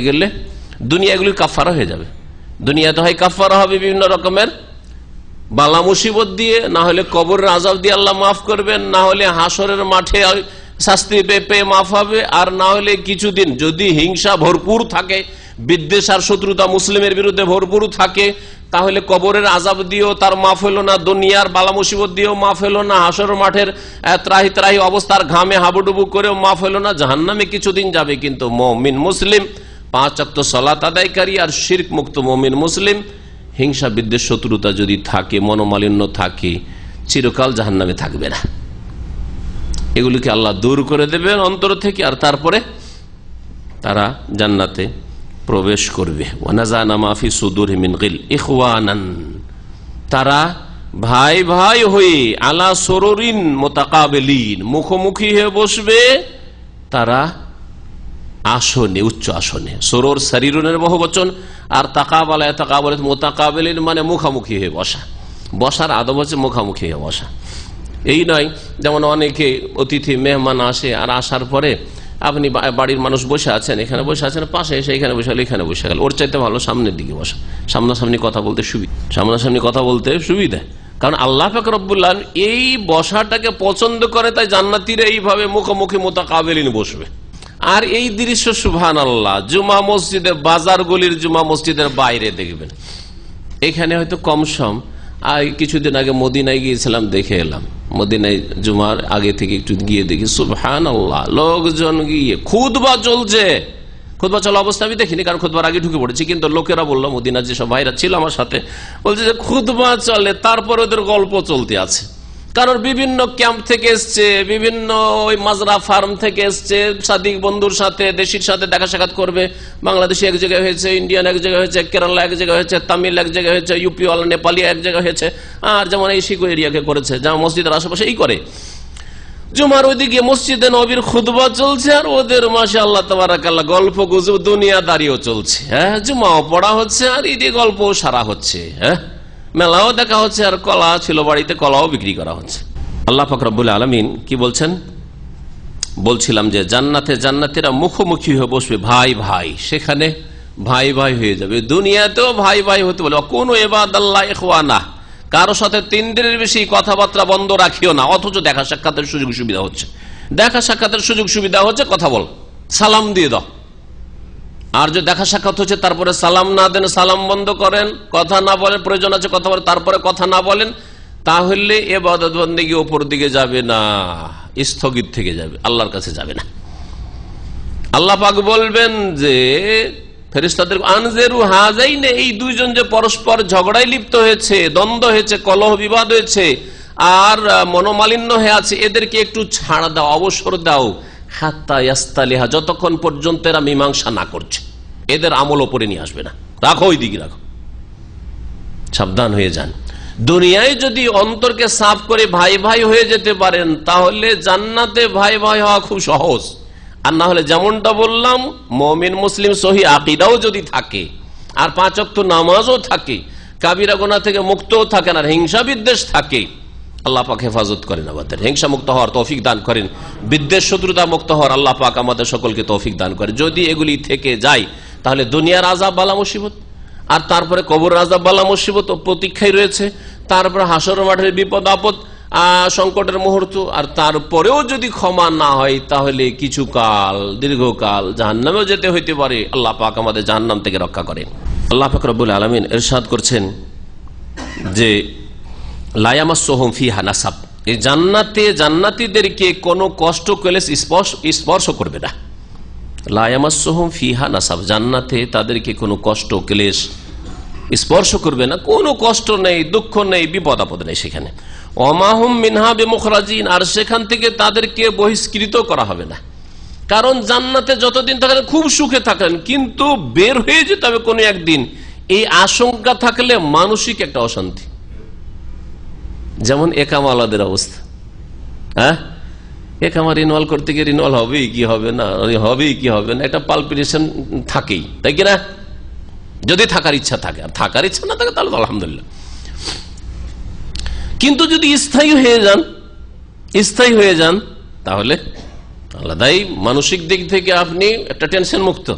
গেলে দুনিয়া এগুলি কাফারা হয়ে যাবে। দুনিয়াতে হয় কাফারা হবে বিভিন্ন রকমের বালা মুসিবত দিয়ে, না হলে কবরের আযাব দিয়ে আল্লাহ মাফ করবেন, না হলে হাসরের মাঠে শাস্তি পেয়ে মাফ হবে, আর না হলে কিছুদিন যদি হিংসা ভরপুর থাকে, বিদ্বেষ আর শত্রুতা মুসলিমের বিরুদ্ধে ভরপুর থাকে, তাহলে কবরের আযাব দিয়েও তার মাফ হলো না, দুনিয়ার বালা মুসিবত দিয়েও মাফ হলো না, হাসর মাঠের ত্রাহি ত্রাহি অবস্থার ঘামে হাবুডুবু করেও মাফ হলো না, জাহান্নামে কিছুদিন যাবে। কিন্তু মুমিন মুসলিম, 5 ওয়াক্ত সালাত আদায়কারী আর শিরক মুক্ত মুমিন মুসলিম, হিংসা বিদ্বেষ শত্রুতা যদি থাকে, মনোমালিন্য থাকে, চিরকাল জাহান্নামে থাকবে না। এগুলিকে আল্লাহ দূর করে দেবেন অন্তর থেকে, আর তারপরে তারা জান্নাতে প্রবেশ করবে। ওয়ানাযানা মা ফি সুদুরিহিম মিন গিল ইখওয়ানান, তারা ভাই ভাই হয়ে, আলা সুরুরিন মুতাকাবিলিন, মুখোমুখি হয়ে বসবে তারা আসনে, উচ্চ আসনে। সুরুর শরীরুনের বহুবচন, আর তাকাবালা তাকাবালাত মুতাকাবিলিন মানে মুখামুখি হয়ে বসা। বসার আদব হচ্ছে মুখামুখি হয়ে বসা। এই নয় যেমন অনেকে অতিথি মেহমান আসে, আর আসার পরে আপনি বাড়ির মানুষ বসে আছেন, এখানে বসে আছেন, পাশে এসে এখানে বসে গেল, এখানে বসে গেল। ওর চাইতে ভালো সামনের দিকে বসা, সামনাসামনি কথা বলতে সুবিধা। কারণ আল্লাহ পাক রব্বুল আলামিন এই বসাটাকে পছন্দ করে, তাই জান্নাতীরা এইভাবে মুখোমুখি মুতাকাবিলিন বসবে। আর এই দৃশ্য সুবহানাল্লাহ জুমা মসজিদে, বাজার গলির জুমা মসজিদের বাইরে দেখবেন। এখানে হয়তো কম সম, আর কিছুদিন আগে মদিনায় গিয়েছিলাম, দেখে এলাম। মদিনায় জুমার আগে থেকে একটু গিয়ে দেখি সুবহানাল্লাহ, লোকজন গিয়ে খুতবা চলছে। খুতবা চলা অবস্থা আমি দেখিনি, কারণ খুতবার আগে ঢুকে পড়েছি, কিন্তু লোকেরা বললো, মদিনার যেসব ভাইরা ছিল আমার সাথে, বলছে যে খুতবা চলে, তারপর ওদের গল্প চলতে আছে। কারণ বিভিন্ন ক্যাম্প থেকে এসছে, বিভিন্ন ওই মাজরা ফার্ম থেকে এসছে, সাদিক বন্ধুর সাথে দেশির সাথে দেখা সাক্ষাৎ করবে। বাংলাদেশে এক জায়গায় হয়েছে, ইন্ডিয়ান এক জায়গায় হয়েছে, কেরালা এক জায়গায় হয়েছে, তামিল এক জায়গায় হয়েছে, ইউপি ওয়ালা নেপালি এক জায়গায় হয়েছে। আর যেমন এই শিখো এরিয়াকে করেছে, যেমন মসজিদের আশেপাশে এই করে। জুমার ওইদিকে মসজিদে নবীর খুতবা চলছে, আর ওদের মাশাআল্লাহ তাবারাকাল্লাহ গল্প গুজব দুনিয়াদারিও চলছে। হ্যাঁ, জুমাও পড়া হচ্ছে আর ঈদে গল্পও সারা হচ্ছে। হ্যাঁ, মেলাও দেখা হচ্ছে, আর কলা ছিল বাড়িতে, কলাও বিক্রি করা হচ্ছে। আল্লাহ পাক রব্বুল আলামিন কি বলছেন? বলছিলাম যে জান্নাতে জান্নাতীরা মুখোমুখি হয়ে বসবে, ভাই ভাই, সেখানে ভাই ভাই হয়ে যাবে। দুনিয়াতেও ভাই ভাই হতে বলে, কোনো ইবাদাল্লাহ ইখওয়ানা, কারো সাথে 3 দিনের বেশি কথাবার্তা বন্ধ রাখিও না। অথচ দেখা সাক্ষাতের সুযোগ সুবিধা হচ্ছে, দেখা সাক্ষাতের সুযোগ সুবিধা হচ্ছে, কথা বল, সালাম দিয়ে দাও। আর যদি দেখা সাক্ষাৎ হচ্ছে তারপরে সালাম না দেন, সালাম বন্ধ করেন, কথা না বলেন, প্রয়োজন আছে কথা বলেন, তারপরে কথা না বলেন, তাহলে ইবাদত বন্দেগী উপর দিকে যাবে না, স্থগিত থেকে যাবে, আল্লাহর কাছে যাবে না। আল্লাহ পাক বলবেন যে ফেরেশতাদের আনজেরু হাযাইনে, এই দুইজন যে পরস্পর ঝগড়ায় লিপ্ত হয়েছে, দ্বন্দ্ব হয়েছে, কলহ বিবাদ হয়েছে আর মনোমালিন্য হয়ে আছে, এদেরকে একটু ছাড় দাও, অবসর দাও, হাত্তা ইয়াস্তালিহা, যতক্ষণ পর্যন্ত এরা মীমাংসা না করছে, এদের আমল ওপরে নিয়ে আসবে না, রাখো ওই দিকে রাখো, সাবধান হয়ে যান। দুনিয়ায় যদি অন্তরকে সাফ করে ভাই ভাই হয়ে যেতে পারেন, তাহলে জান্নাতে ভাই ভাই হওয়া খুব সহজ। আর না হলে যেমনটা বললাম, মুমিন মুসলিম সহি আকীদাও যদি থাকে, আর 5 ওয়াক্ত নামাজও থাকে, কাবিরা গুনাহ থেকে মুক্তও থাকেন, আর হিংসা বিদ্বেষ থাকে, আল্লাহ পাক হেফাজত করেন আমাদের, হিংসা মুক্ত হওয়ার তৌফিক দান করেন, বিদ্বেষ শত্রুতা মুক্ত হওয়ার আল্লাহ পাক আমাদের সকলকে তৌফিক দান করেন। যদি এগুলি থেকে যায়, তাহলে দুনিয়ার আযাব বালা মুসিবত, আর তারপরে কবর আযাব বালা মুসিবত ও প্রতীক্ষায় রয়েছে, তারপরে হাসর মাঠের বিপদ আপদ, সংকটের মুহূর্ত, আর তারপরেও যদি ক্ষমা না হয়, তাহলে কিছু কাল, দীর্ঘকাল জাহান্নামেও যেতে হইতে পারে। আল্লাহ পাক আমাদের জাহান্নাম থেকে রক্ষা করেন। আল্লাহ পাক রব্বুল আলামিন ইরশাদ করছেন যে লা ইয়ামাসসুহুম ফিহা নাসাব, এই জান্নাতে জান্নাতীদেরকে কোনো কষ্ট ক্লেশ স্পর্শ করবে না। লা ইয়ামাসসুহুম ফিহা নাসাব, জান্নাতে তাদেরকে কোনো কষ্ট ক্লেশ স্পর্শ করবে না, কোনো কষ্ট নেই, দুঃখ নেই, বিপদ আপদ নেই সেখানে। ওমা হুম মিনহা বিমুখরাজিন, আর সেখান থেকে তাদেরকে বহিষ্কৃত করা হবে না। কারণ জান্নাতে যতদিন থাকেন খুব সুখে থাকেন, কিন্তু বের হয়ে যেতে হবে কোনো একদিন, এই আশঙ্কা থাকলে মানসিক একটা অশান্তি। যেমন একামাওয়ালাদের অবস্থা, হ্যাঁ, একামা রিনওয়াল করতে গিয়ে রিনওয়াল হবেই কি হবে না, হবেই কি হবে না, একটা পালপিটেশন থাকেই, তাই কিনা? যদি থাকার ইচ্ছা থাকে, আর থাকার ইচ্ছা না থাকে তাহলে তো আলহামদুলিল্লাহ। কিন্তু যদি স্থায়ী হয়ে যান তাহলে আলাদাই, মানসিক দিক থেকে আপনি একটা টেনশন মুক্ত।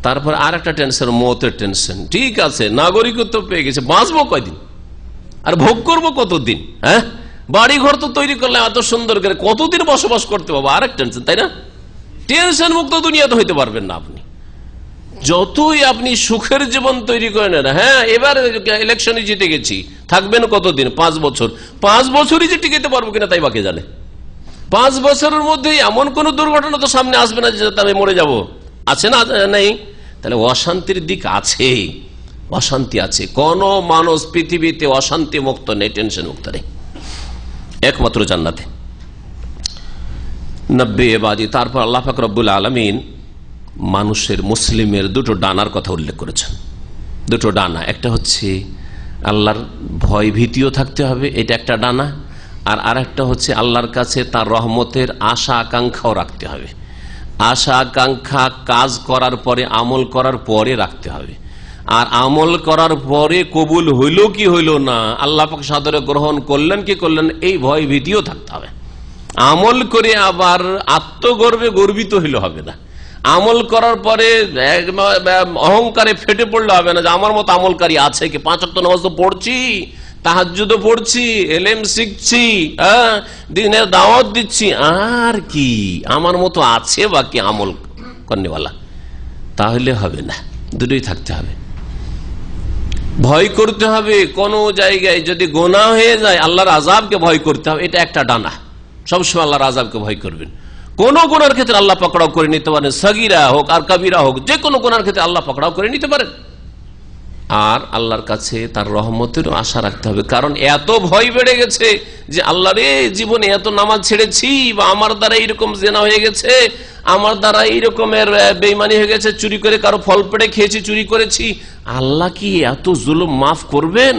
তারপর আর একটা টেনশন, মৌতের টেনশন। ঠিক আছে, নাগরিকত্ব পেয়ে গেছে, বাঁচবো কয়দিন আর ভোগ করবো কতদিন? হ্যাঁ, বাড়ি ঘর তো তৈরি করলে এত সুন্দর করে কতদিন বসবাস করতে পারবো, আরেক টেনশন, তাই না? টেনশন মুক্ত দুনিয়াতে হইতে পারবেন না আপনি, যতই আপনি সুখের জীবন তৈরি করে নেন। হ্যাঁ, এবার ইলেকশনে জিতে গেছি, থাকবেন কতদিন? 5 বছর। 5 বছরই যে টিকাতে পারবো কিনা তাই বাকি জানে। 5 বছরের মধ্যে এমন কোন দুর্ঘটনা তো সামনে আসবে না যে আমি মরে যাব, আছে না? নেই। তাহলে অশান্তির দিক আছে, অশান্তি আছে। কোন মানুষ পৃথিবীতে অশান্তি মুক্ত নেই, টেনশন মুক্ত নেই, একমাত্র জান্নাতে। 90 এবাদি। তারপর আল্লাহ পাক রব্বুল আলামিন মানুষের, মুসলিমের 2টো ডানার কথা উল্লেখ করেছেন। 2টো ডানা, একটা হচ্ছে আল্লাহর ভয় ভীতিও থাকতে হবে, এটা একটা ডানা। আর আরেকটা হচ্ছে আল্লাহর কাছে তার রহমতের আশা আকাঙ্ক্ষাও রাখতে হবে। আশা আকাঙ্ক্ষা কাজ করার পরে, আমল করার পরে রাখতে হবে। আর আমল করার পরে কবুল হইল কি হইল না, আল্লাহ পাক সাদরে গ্রহণ করলেন কি করলেন, এই ভয় ভীতিও থাকতে হবে। আমল করে আবার আত্মগর্বে গর্বিত হইলে হবে না। আমল করার পরে অহংকারে ফেটে পড়লে হবে না যে আমার মতো আমলকারী আছে কি, 5 ওয়াক্ত নামাজ তো পড়ছি, তাহাজ্জুদও পড়ছি, ইলম শিখছি, দিনের দাওয়াত দিচ্ছি, আর কি আমার মতো আছে বাকি আমল করনেওয়ালা, তাহলে হবে না। দুটোই থাকতে হবে। ভয় করতে হবে, কোন জায়গায় যদি গুনাহ হয়ে যায় আল্লাহর আযাবকে ভয় করতে হবে, এটা একটা ডানা। সবসময় আল্লাহর আযাবকে ভয় করবেন। কোন গুনার ক্ষেত্রে আল্লাহ পাকড়াও করে নিতে পারেন, সগীরা হোক আর কবিরা হোক, যে কোনো গুনার ক্ষেত্রে আল্লাহ পাকড়াও করে নিতে পারেন। আর আল্লাহর কাছে তার রহমতেরও আশা রাখতে হবে। কারণ এত ভয় বেড়ে গেছে যে আল্লাহ রে, জীবনে এত নামাজ ছেড়েছি, বা আমার দ্বারা এইরকম জেনা হয়ে গেছে, আমার দ্বারা এইরকমের বেঈমানি হয়ে গেছে, চুরি করে কারো ফল পেড়ে খেয়েছি, চুরি করেছি, আল্লাহ কি এত জুলুম মাফ করবেন?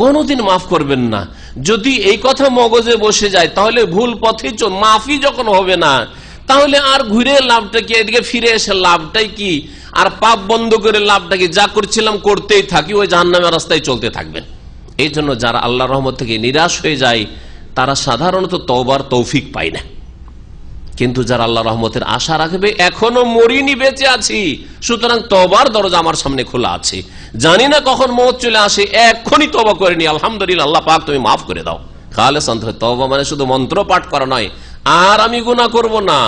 কোনদিন মাফ করবেন না। যদি এই কথা মগজে বসে যায় তাহলে ভুল পথে মাফই যখন হবে না, তাহলে আর ঘুরে লাভটা কি? এদিকে ফিরে এসে লাভটাই কি? আর পাপ বন্ধ করে লাভটা কি? যা করছিলাম করতেই থাকি, ওই জাহান্নামের রাস্তায় চলতে থাকবেন। এই জন্য যারা আল্লাহর রহমত থেকে নিরাশ হয়ে যায় তারা সাধারণত তওবার তৌফিক পায় না। কিন্তু যারা আল্লাহ রহমতের আশা রাখবে, এখনো মরিনি, বেঁচে আছি, সুতরাং তওবার দরজা আমার সামনে খোলা আছে, জানি না কখন মওত চলে আসে, এখনই তওবা করে নি, আলহামদুলিল্লাহ, আল্লাহ পাক তুমি মাফ করে দাও। খালেস অন্তরে তওবা মানে শুধু মন্ত্র পাঠ করা নয়, আর আমি গুনাহ করব না,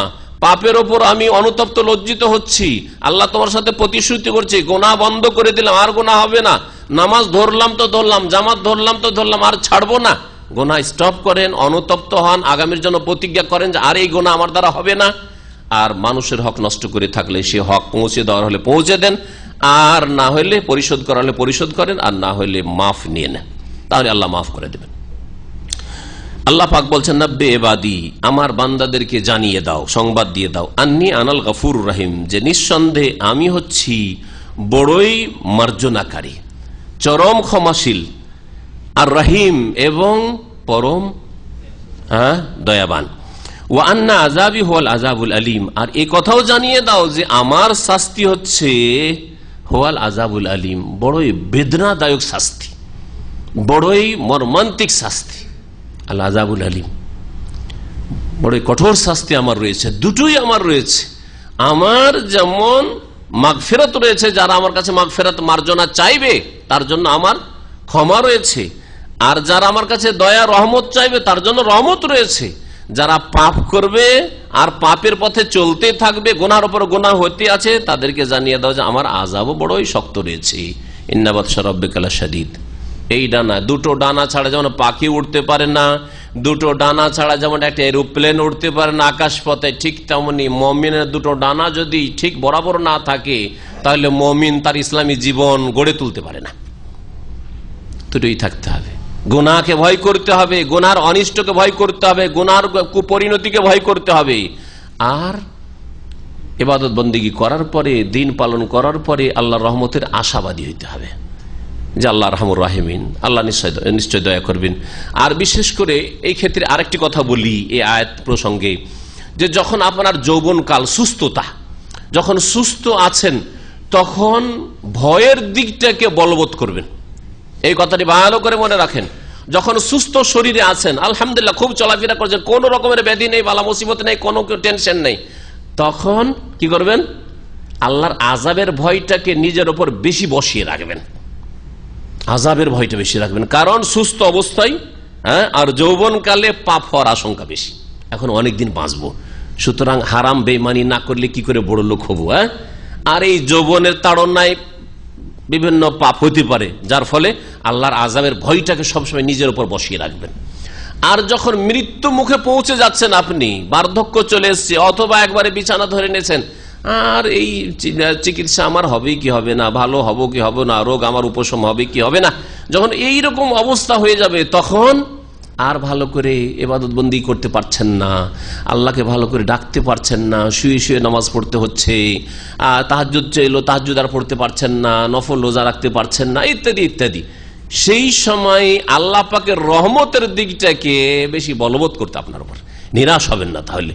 পাপের ওপর আমি অনুতপ্ত লজ্জিত হচ্ছি, আল্লাহ তোমার সাথে প্রতিশ্রুতি করছি, গুনাহ বন্ধ করে দিলাম, আর গুনাহ হবে না, নামাজ ধরলাম তো ধরলাম, জামাত ধরলাম তো ধরলাম, আর ছাড়বো না। গুনাহ স্টপ করেন, অনুতপ্ত হন, আগামীর জন্য প্রতিজ্ঞা করেন যে আর এই গুনাহ আমার দ্বারা হবে না। আর মানুষের হক নষ্ট করে থাকলে সে হক পৌঁছে দেওয়ার হলে পৌঁছে দেন, আর না হলে পরিশোধ করা হলে পরিশোধ করেন, আর না হলে মাফ নিয়ে নেন, তাহলে আল্লাহ মাফ করে দেবেন। আল্লাহ পাক বলছেন, নাব্বে ইবাদি, আমার বান্দাদেরকে জানিয়ে দাও, সংবাদ দিয়ে দাও, আন্নী আনাল গফুর রহিম, যে নিঃসন্দেহে আমি হচ্ছি বড়ই মার্জনাকারী, চরম ক্ষমাশীল, আর রহিম এবং পরম দয়াবান। ওয়া আন্না আযাবি হুয়াল আযাবুল আলীম, আর এই কথাও জানিয়ে দাও যে আমার শাস্তি হচ্ছে হুয়াল আযাবুল আলীম, বড়ই বেদনাদায়ক শাস্তি, বড়ই মর্মান্তিক শাস্তি। আল আযাবুল আলীম, বড়ই কঠোর শাস্তি আমার রয়েছে। দুটোই আমার রয়েছে, আমার যেমন মাগফিরাত রয়েছে, যারা আমার কাছে মাগফিরাত মার্জনা চাইবে তার জন্য আমার ক্ষমা রয়েছে, আর যারা আমার কাছে দয়া রহমত চাইবে তার জন্য রহমত রয়েছে। যারা পাপ করবে আর পাপের পথে চলতে থাকবে, গুনার উপর গুনাহ হতে আছে, তাদেরকে জানিয়ে দাও যে আমার আযাবও বড়ই শক্ত রয়েছে। ইন্না বাতশা রাব্বিকা লাশাদীদ। এই ডানা, দুটো ডানা ছাড়া যেমন পাখি উঠতে পারে না, দুটো ডানা ছাড়া যেমন একটা এরোপ্লেন উঠতে পারে না আকাশ পথে, ঠিক তেমনি মুমিনের দুটো ডানা যদি ঠিক বরাবর না থাকে তাহলে মুমিন তার ইসলামী জীবন গড়ে তুলতে পারে না। দুটোই থাকতে হবে। গুনাহকে ভয় করতে হবে, গুনার অনিষ্টকে ভয় করতে হবে, গুনার কুপরিণতিকে ভয় করতে হবে, আর ইবাদত বন্দেগী করার পরে, দিন পালন করার পরে আল্লাহর রহমতের আশাবাদী হইতে হবে যে আল্লাহ রাহমুর রাহিমিন, আল্লাহ নিশ্চয় দয়া করবেন। আর বিশেষ করে এই ক্ষেত্রে আরেকটি কথা বলি এই আয়াত প্রসঙ্গে, যে যখন আপনার যৌবনকাল, সুস্থতা, যখন সুস্থ আছেন তখন ভয়ের দিকটাকে বলবৎ করবেন। এই কথাটি ভালো করে মনে রাখেন। যখন সুস্থ শরীরে আছেন, আলহামদুলিল্লাহ, খুব চলাফেরা করছেন, কোন রকমের ব্যাধি নেই, বালা মুসিবত নেই, কোনো টেনশন নেই, তখন কি করবেন? আল্লাহর আযাবের ভয়টাকে নিজের উপর বেশি বসিয়ে রাখবেন, আযাবের ভয়টা বেশি রাখবেন। কারণ সুস্থ অবস্থায় আর যৌবনকালে পাপ হওয়ার আশঙ্কা বেশি, এখন অনেকদিন বাঁচবো, সুতরাং হারাম বেঈমানি না করলে কি করে বড় লোক হবো? আর এই যৌবনের তাড়নায় বিভিন্ন পাপ হতে পারে, যার ফলে আল্লাহর আযাবের ভয়টাকে সবসময় নিজের উপর বসিয়ে রাখবেন। আর যখন মৃত্যু মুখে পৌঁছে যাচ্ছেন, আপনি বার্ধক্য চলে এসছে, অথবা একবারে বিছানা ধরে নিয়েছেন, আর এই চিকিৎসা আমার হবে কি হবে না, ভালো হব কি হবে না, রোগ আমার উপশম হবে কি হবে না, যখন এই রকম অবস্থা হয়ে যাবে তখন আর ভালো করে ইবাদত বন্দেগী করতে পারছেন না, আল্লাহকে ভালো করে ডাকতে পারছেন না, শুয়ে শুয়ে নামাজ পড়তে হচ্ছে, তাহাজ্জুদ চাইলো তাহাজ্জুদ আর পড়তে পারছেন না, নফল রোজা রাখতে পারছেন না, ইত্যাদি ইত্যাদি। সেই সময় আল্লাহ পাকের রহমতের দিকটাকে বেশি বলবৎ করতে আপনার উপর, নিরাশ হবেন না। তাহলে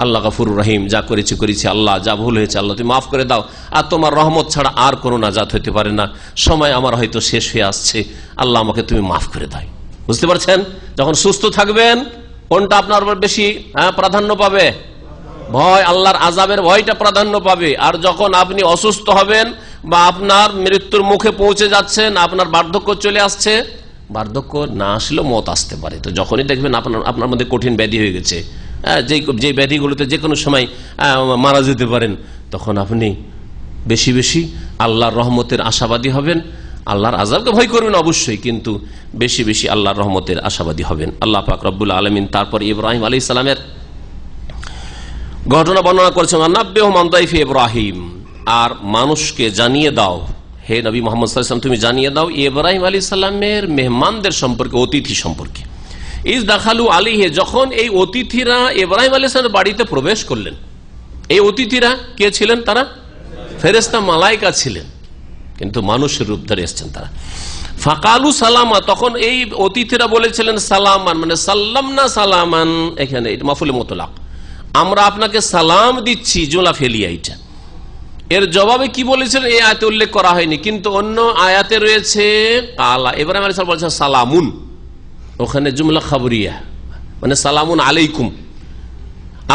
আল্লাহ গফুর রহিম, যা করেছি করেছি, আল্লাহ যা ভুল হয়েছে আল্লাহ তুমি মাফ করে দাও, আর তোমার রহমত ছাড়া আর কোনো নাজাত হইতে পারে না, সময় আমার হয়তো শেষ হয়ে আসছে, আল্লাহ আমাকে তুমি মাফ করে দাও। বুঝতে পারছেন? যখন সুস্থ থাকবেন কোনটা আপনার উপর বেশি প্রাধান্য পাবে? ভয়, আল্লাহর আযাবের ভয়টা প্রাধান্য পাবে। আর যখন আপনি অসুস্থ হবেন বা আপনার মৃত্যুর মুখে পৌঁছে যাচ্ছেন, আপনার বার্ধক্য চলে আসছে, বার্ধক্য না আসলেও মত আসতে পারে, তো যখনই দেখবেন আপনার মধ্যে কঠিন ব্যাধি হয়ে গেছে, যে ব্যাধিগুলোতে যে কোনো সময় মারা যেতে পারেন, তখন আপনি বেশি বেশি আল্লাহর রহমতের আশাবাদী হবেন। আল্লাহর আযাবকে ভয় করবেন অবশ্যই, কিন্তু বেশি বেশি আল্লাহর রহমতের আশাবাদী হবেন। আল্লাহ পাক রব্বুল আলামিন তারপর ইব্রাহিম আলাইহিস সালামের ঘটনা বর্ণনা করেছেন, নাব্বিহুম আন দাইফি ইব্রাহিম, আর মানুষকে জানিয়ে দাও, হে নবী মুহাম্মদ সাল্লাল্লাহু আলাইহি ওয়াসাল্লাম, তুমি জানিয়ে দাও ইব্রাহিম আলাইহিস সালামের মেহমানদের সম্পর্কে, অতিথি সম্পর্কে। ইজ দাখালু আলাইহি, যখন এই অতিথিরা ইব্রাহিম আলাইহিস সালামের বাড়িতে প্রবেশ করলেন। এই অতিথিরা কে ছিলেন? তারা ফেরেশতা মালাইকা ছিলেন, কিন্তু মানুষের রূপ ধরে এসেছেন তারা। ফাকালু সালামা, তখন এই অতিথিরা বলেছিলেন সালামান, মানে সাল্লামনা সালামান, এখানে এটা মাফুলে মুতলাক, আমরা আপনাকে সালাম দিচ্ছি, জুমলা ফেলিয়া। এটা এর জবাবে কি বলেছিলেন এই আয়াতে উল্লেখ করা হয়নি, কিন্তু অন্য আয়াতে রয়েছে কালা। ইব্রাহিম আলাইহিস সালাম বলেছেন সালামুন, ওখানে জুমলা খাবরিয়া, মানে সালামুন আলাইকুম,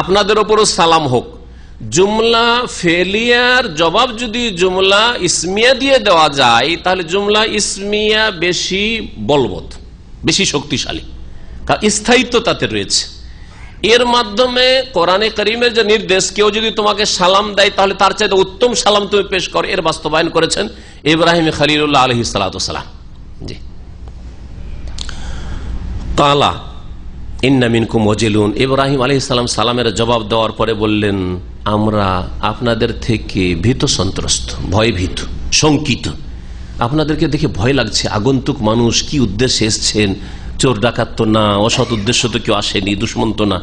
আপনাদের ওপরও সালাম হোক। জুমলা ফেলিয়ার জবাব যদি জুমলা ইসমিয়া দিয়ে দেওয়া যায়, তাহলে জুমলা ইসমিয়া বেশি বলবৎ, বেশি শক্তিশালী, কারণ স্থায়িত্ব তাতে রয়েছে। এর মাধ্যমে কোরআনে কারীমের যে নির্দেশ, কেউ যদি তোমাকে সালাম দেয় তাহলে তার চাইতে উত্তম সালাম তুমি পেশ করো, এর বাস্তবায়ন করেছেন ইব্রাহিম খলিলুল্লাহ আলাইহিস সালাতু ওয়াস সালাম। জি, তাআলা ইন্না মিনকুম ওয়াজিলুন, ইব্রাহিম আলাইহিস সালাম সালামের জবাব দেওয়ার পরে বললেন, আমরা আপনাদের থেকে ভীত সন্ত্রস্ত, ভয়ভীত, শঙ্কিত, আপনাদেরকে দেখে ভয় লাগছে। আগন্তুক মানুষ, কি উদ্দেশ্যে এসছেন? চোর ডাকাত তো না, অসৎ উদ্দেশ্য তো কেউ আসেনি, দুশ্মন তো না।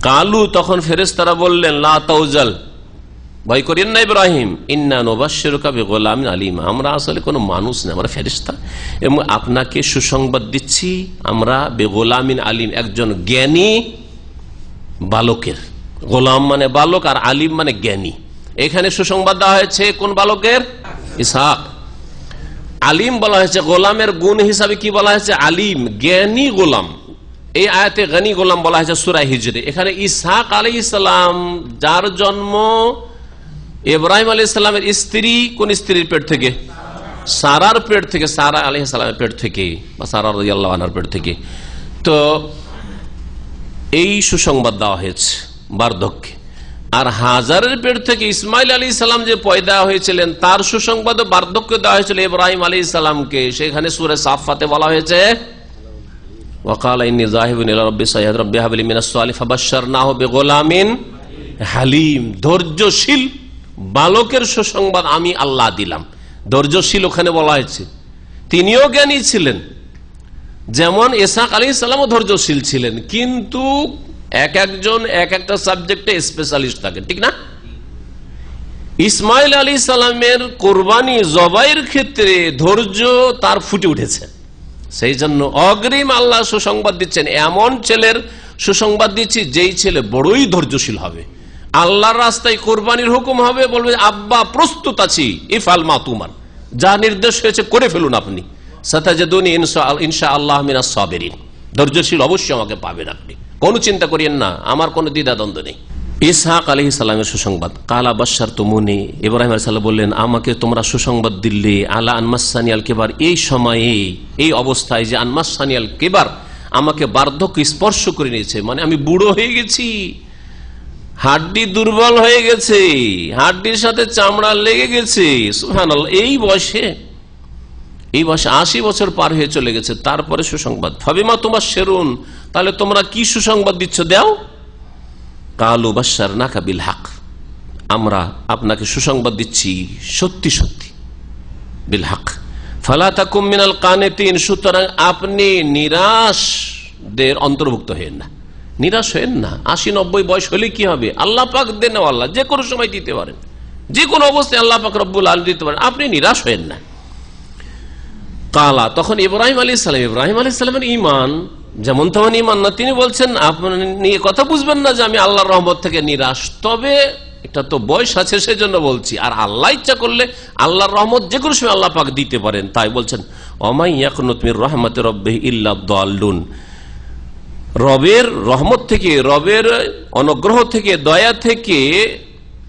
কালু, তখন ফেরেশতারা বললেন, লা তাউজাল, ভয় করেন না ইব্রাহিম, ইন্না নুবাশশিরুকা বিগুলামিন আলিম, আমরা আসলে কোনো মানুষ না, আমরা ফেরেশতা, এবং আপনাকে সুসংবাদ দিচ্ছি আমরা বিগুলামিন আলিম, একজন জ্ঞানী বালকের। গোলাম মানে বালক, আর আলিম মানে জ্ঞানী। এখানে সুসংবাদ দেওয়া হয়েছে কোন বালকের? ইসহাক। আলিম বলা হয়েছে, গোলামের গুণ হিসাবে কি বলা হয়েছে? আলিম, জ্ঞানী গোলাম। এই আয়াতে জ্ঞানী গোলাম বলা হয়েছে সূরা হিজরে। এখানে ইসহাক আলাইহিস সালাম, যার জন্ম ইব্রাহিম আলাইহিস সালামের স্ত্রী, কোন স্ত্রীর পেট থেকে? সারার পেট থেকে, সারা আলাইহিস সালামের পেট থেকে, বা সারা রাদিয়াল্লাহু আনহার পেট থেকে। তো এই সুসংবাদ দেওয়া হয়েছে বার্ধক্যে। আর হাজারের পেট থেকে ইসমাইল আলাইহিস সালাম যে পয়দা হয়েছিলেন, তার সুসংবাদ বার্ধক্য দেওয়া হয়েছিল ইব্রাহিম আলাইহিস সালামকে। সেখানে সূরা সাফফাতে বলা হয়েছে, ওয়াকালা ইন্নী যাহিবুন ইলা রাব্বি সাইয়্যিদ রাব্বি হাবলি মিনাস সালিহিন ফাবাশশারনাহু বিগুলামিন হালিম, ধৈর্যশীল বালকের সুসংবাদ আমি আল্লাহ দিলাম। ধৈর্যশীল ওখানে বলা হয়েছে, তিনিও জ্ঞানী ছিলেন, যেমন ইসহাক আলাইহিস সালামও ধৈর্যশীল ছিলেন, কিন্তু এক একজন এক একটা সাবজেক্টে স্পেশালিস্ট থাকে, ঠিক না? ইসমাইল আলাইহিস সালামের কোরবানি জবাইয়ের ক্ষেত্রে ধৈর্য তার ফুটে উঠেছে, সেই জন্য অগ্রিম আল্লাহ সুসংবাদ দিচ্ছেন, এমন ছেলের সুসংবাদ দিচ্ছি যেই ছেলে বড়ই ধৈর্যশীল হবে। আল্লাহর রাস্তায় কোরবানির হুকুম হবে, বলবে আব্বা প্রস্তুত আছি, ইফআল মা তুমার, যা নির্দেশ হয়েছে করে ফেলুন আপনি, সাতাজিদুনি ইনশাআল্লাহ মিনাস সাবিরিন, ধৈর্যশীল অবশ্যই আমাকে পাবেন আপনি, কোনো চিন্তা করিয়েন না, আমার কোনো দ্বিধাদ্বন্দ্ব নেই। ইসহাক আলাইহিস সালামের সুসংবাদ, কালা বাশশারতুমুনি, ইব্রাহিম আলাইহিস সালাম বললেন, আমাকে তোমরা সুসংবাদ দিলে, আলা আনমাসানিয়াল কিবার, এই সময়ে, এই অবস্থায় যে আনমাসানিয়াল কিবার, আমাকে বার্ধক্য স্পর্শ করে নিয়েছে, মানে আমি বুড়ো হয়ে গেছি, হাড্ডি দুর্বল হয়ে গেছে, হাড্ডির সাথে চামড়া লেগে গেছে, সুবহানাল্লাহ, এই বয়সে 80 বছর পার হয়ে চলে গেছে, তারপরে সুসংবাদ। ফাবিমা তুবাশশিরুন, তাহলে তোমরা কি সুসংবাদ দিচ্ছ, দাও। কালু বাশশারনাকা বিল হক, আমরা আপনাকে সুসংবাদ দিচ্ছি সত্যি সত্যি, বিল হক। ফালা তাকুম মিনাল কানিতিন, সুতরাং আপনি নিরাশদের অন্তর্ভুক্ত হয়েন না, নিরাশ হয়েন না। 80-90 বয়স হলে কি হবে? আল্লাহ পাক দেন, আল্লাহ যে কোনো সময় দিতে পারেন, যে কোনো অবস্থায় আল্লাহ পাক রব্বুল আলামিন দিতে পারেন, আপনি নিরাশ হয়েন না। কালা, তখন ইব্রাহিম আলাইহিস সালামের ঈমান যেমন তেমন ঈমান না, তিনি বলছেন আপনি কথা বুঝবেন না যে আমি আল্লাহর রহমত থেকে নিরাশ, তবে এটা তো বয়স আছে সেজন্য বলছি, আর আল্লাহ ইচ্ছা করলে আল্লাহর রহমত যে কোনো সময় আল্লাহ পাক দিতে পারেন। তাই বলছেন ওমাই ইয়াকনুত মির রাহমাতি রাব্বিহি ইল্লা দাল্লুন, রবের রহমত থেকে, রবের অনুগ্রহ থেকে, দয়া থেকে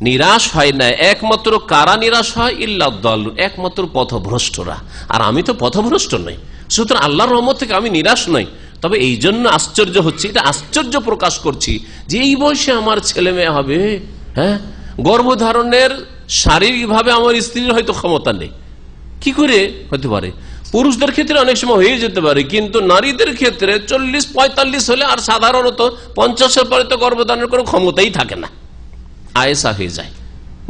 নিরাশ হয় না, একমাত্র কারা নিরাশ হয়? ইল্লা দাল্লুন, একমাত্র পথভ্রষ্টরা। আর আমি তো পথভ্রষ্ট নই, সুতরাং আল্লাহর রহমত থেকে আমি নিরাশ নই। তবে এই জন্য আশ্চর্য হচ্ছে, এটা আশ্চর্য প্রকাশ করছি যে এই বয়সে আমার ছেলে মেয়ে হবে, হ্যাঁ, গর্ভধারণের শারীরিকভাবে আমার স্ত্রীর হয়তো ক্ষমতা নেই, কি করে হতে পারে? পুরুষদের ক্ষেত্রে অনেক সময় হয়ে যেতে পারে, কিন্তু নারীদের ক্ষেত্রে 40-45 হলে, আর সাধারণত 50-এর পরে তো গর্ভধারণের কোনো ক্ষমতাই থাকে না, আয়েসা হয়ে যায়,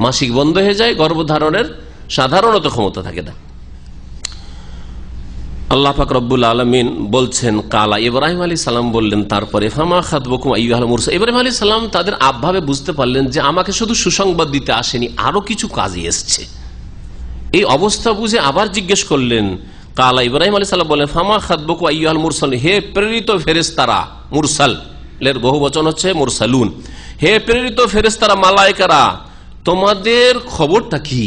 মাসিক বন্ধ হয়ে যায়, গর্ভধারণের সাধারণত ক্ষমতা থাকে না। আল্লাহ পাক রব্বুল আলামিন বলছেন কালা, ইব্রাহিম আলাইহিস সালাম বললেন তারপরে ফামা খাতবুকুম আইয়ুহাল মুরসালিন। ইব্রাহিম আলাইহিস সালাম তাদের আবভাবে বুঝতে পারলেন যে আমাকে শুধু সুসংবাদ দিতে আসেনি, আরো কিছু কাজে এসছে। এই অবস্থা বুঝে আবার জিজ্ঞেস করলেন। কালা, ইব্রাহিম আলাইহিস সালাম বললেন ফামা খাতবুকুম আইয়ুহাল মুরসালিন, হে প্রেরিত ফেরেশতারা। মুরসাল এর বহুবচন হচ্ছে মুরসালুন। হে প্রেরিত ফেরেশতারা, মালায়েকারা, তোমাদের খবরটা কি?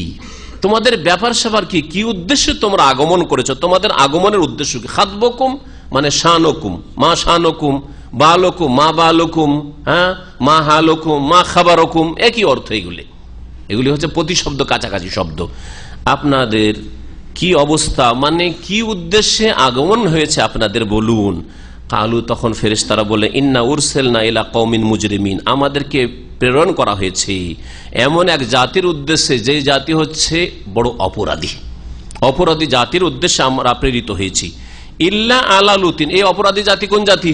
তোমাদের ব্যাপার স্যাপার কি? কি উদ্দেশ্যে তোমরা আগমন করেছো? তোমাদের আগমনের উদ্দেশ্য কি? খাতবকুম মানে শানকুম, মা শানকুম, বালকুম মা বালকুম, হ্যাঁ, মা হালকুম, মা খাবারকুম, একই অর্থ। এগুলি হচ্ছে প্রতিশব্দ, কাছাকাছি শব্দ। আপনাদের কি অবস্থা, মানে কি উদ্দেশ্যে আগমন হয়েছে আপনাদের বলুন। কালু, তখন ফেরেশতারা বলে ইন্না উরসিলনা ইলা কওমিন মুজরিমিন, আমাদেরকে প্রেরণ করা হয়েছে এমন এক জাতির উদ্দেশ্যে যে জাতি হচ্ছে বড় অপরাধী। অপরাধী জাতির উদ্দেশ্যে আমরা প্রেরিত হয়েছি। ইল্লা আলা লুতিন, এই অপরাধী জাতি কোন জাতি?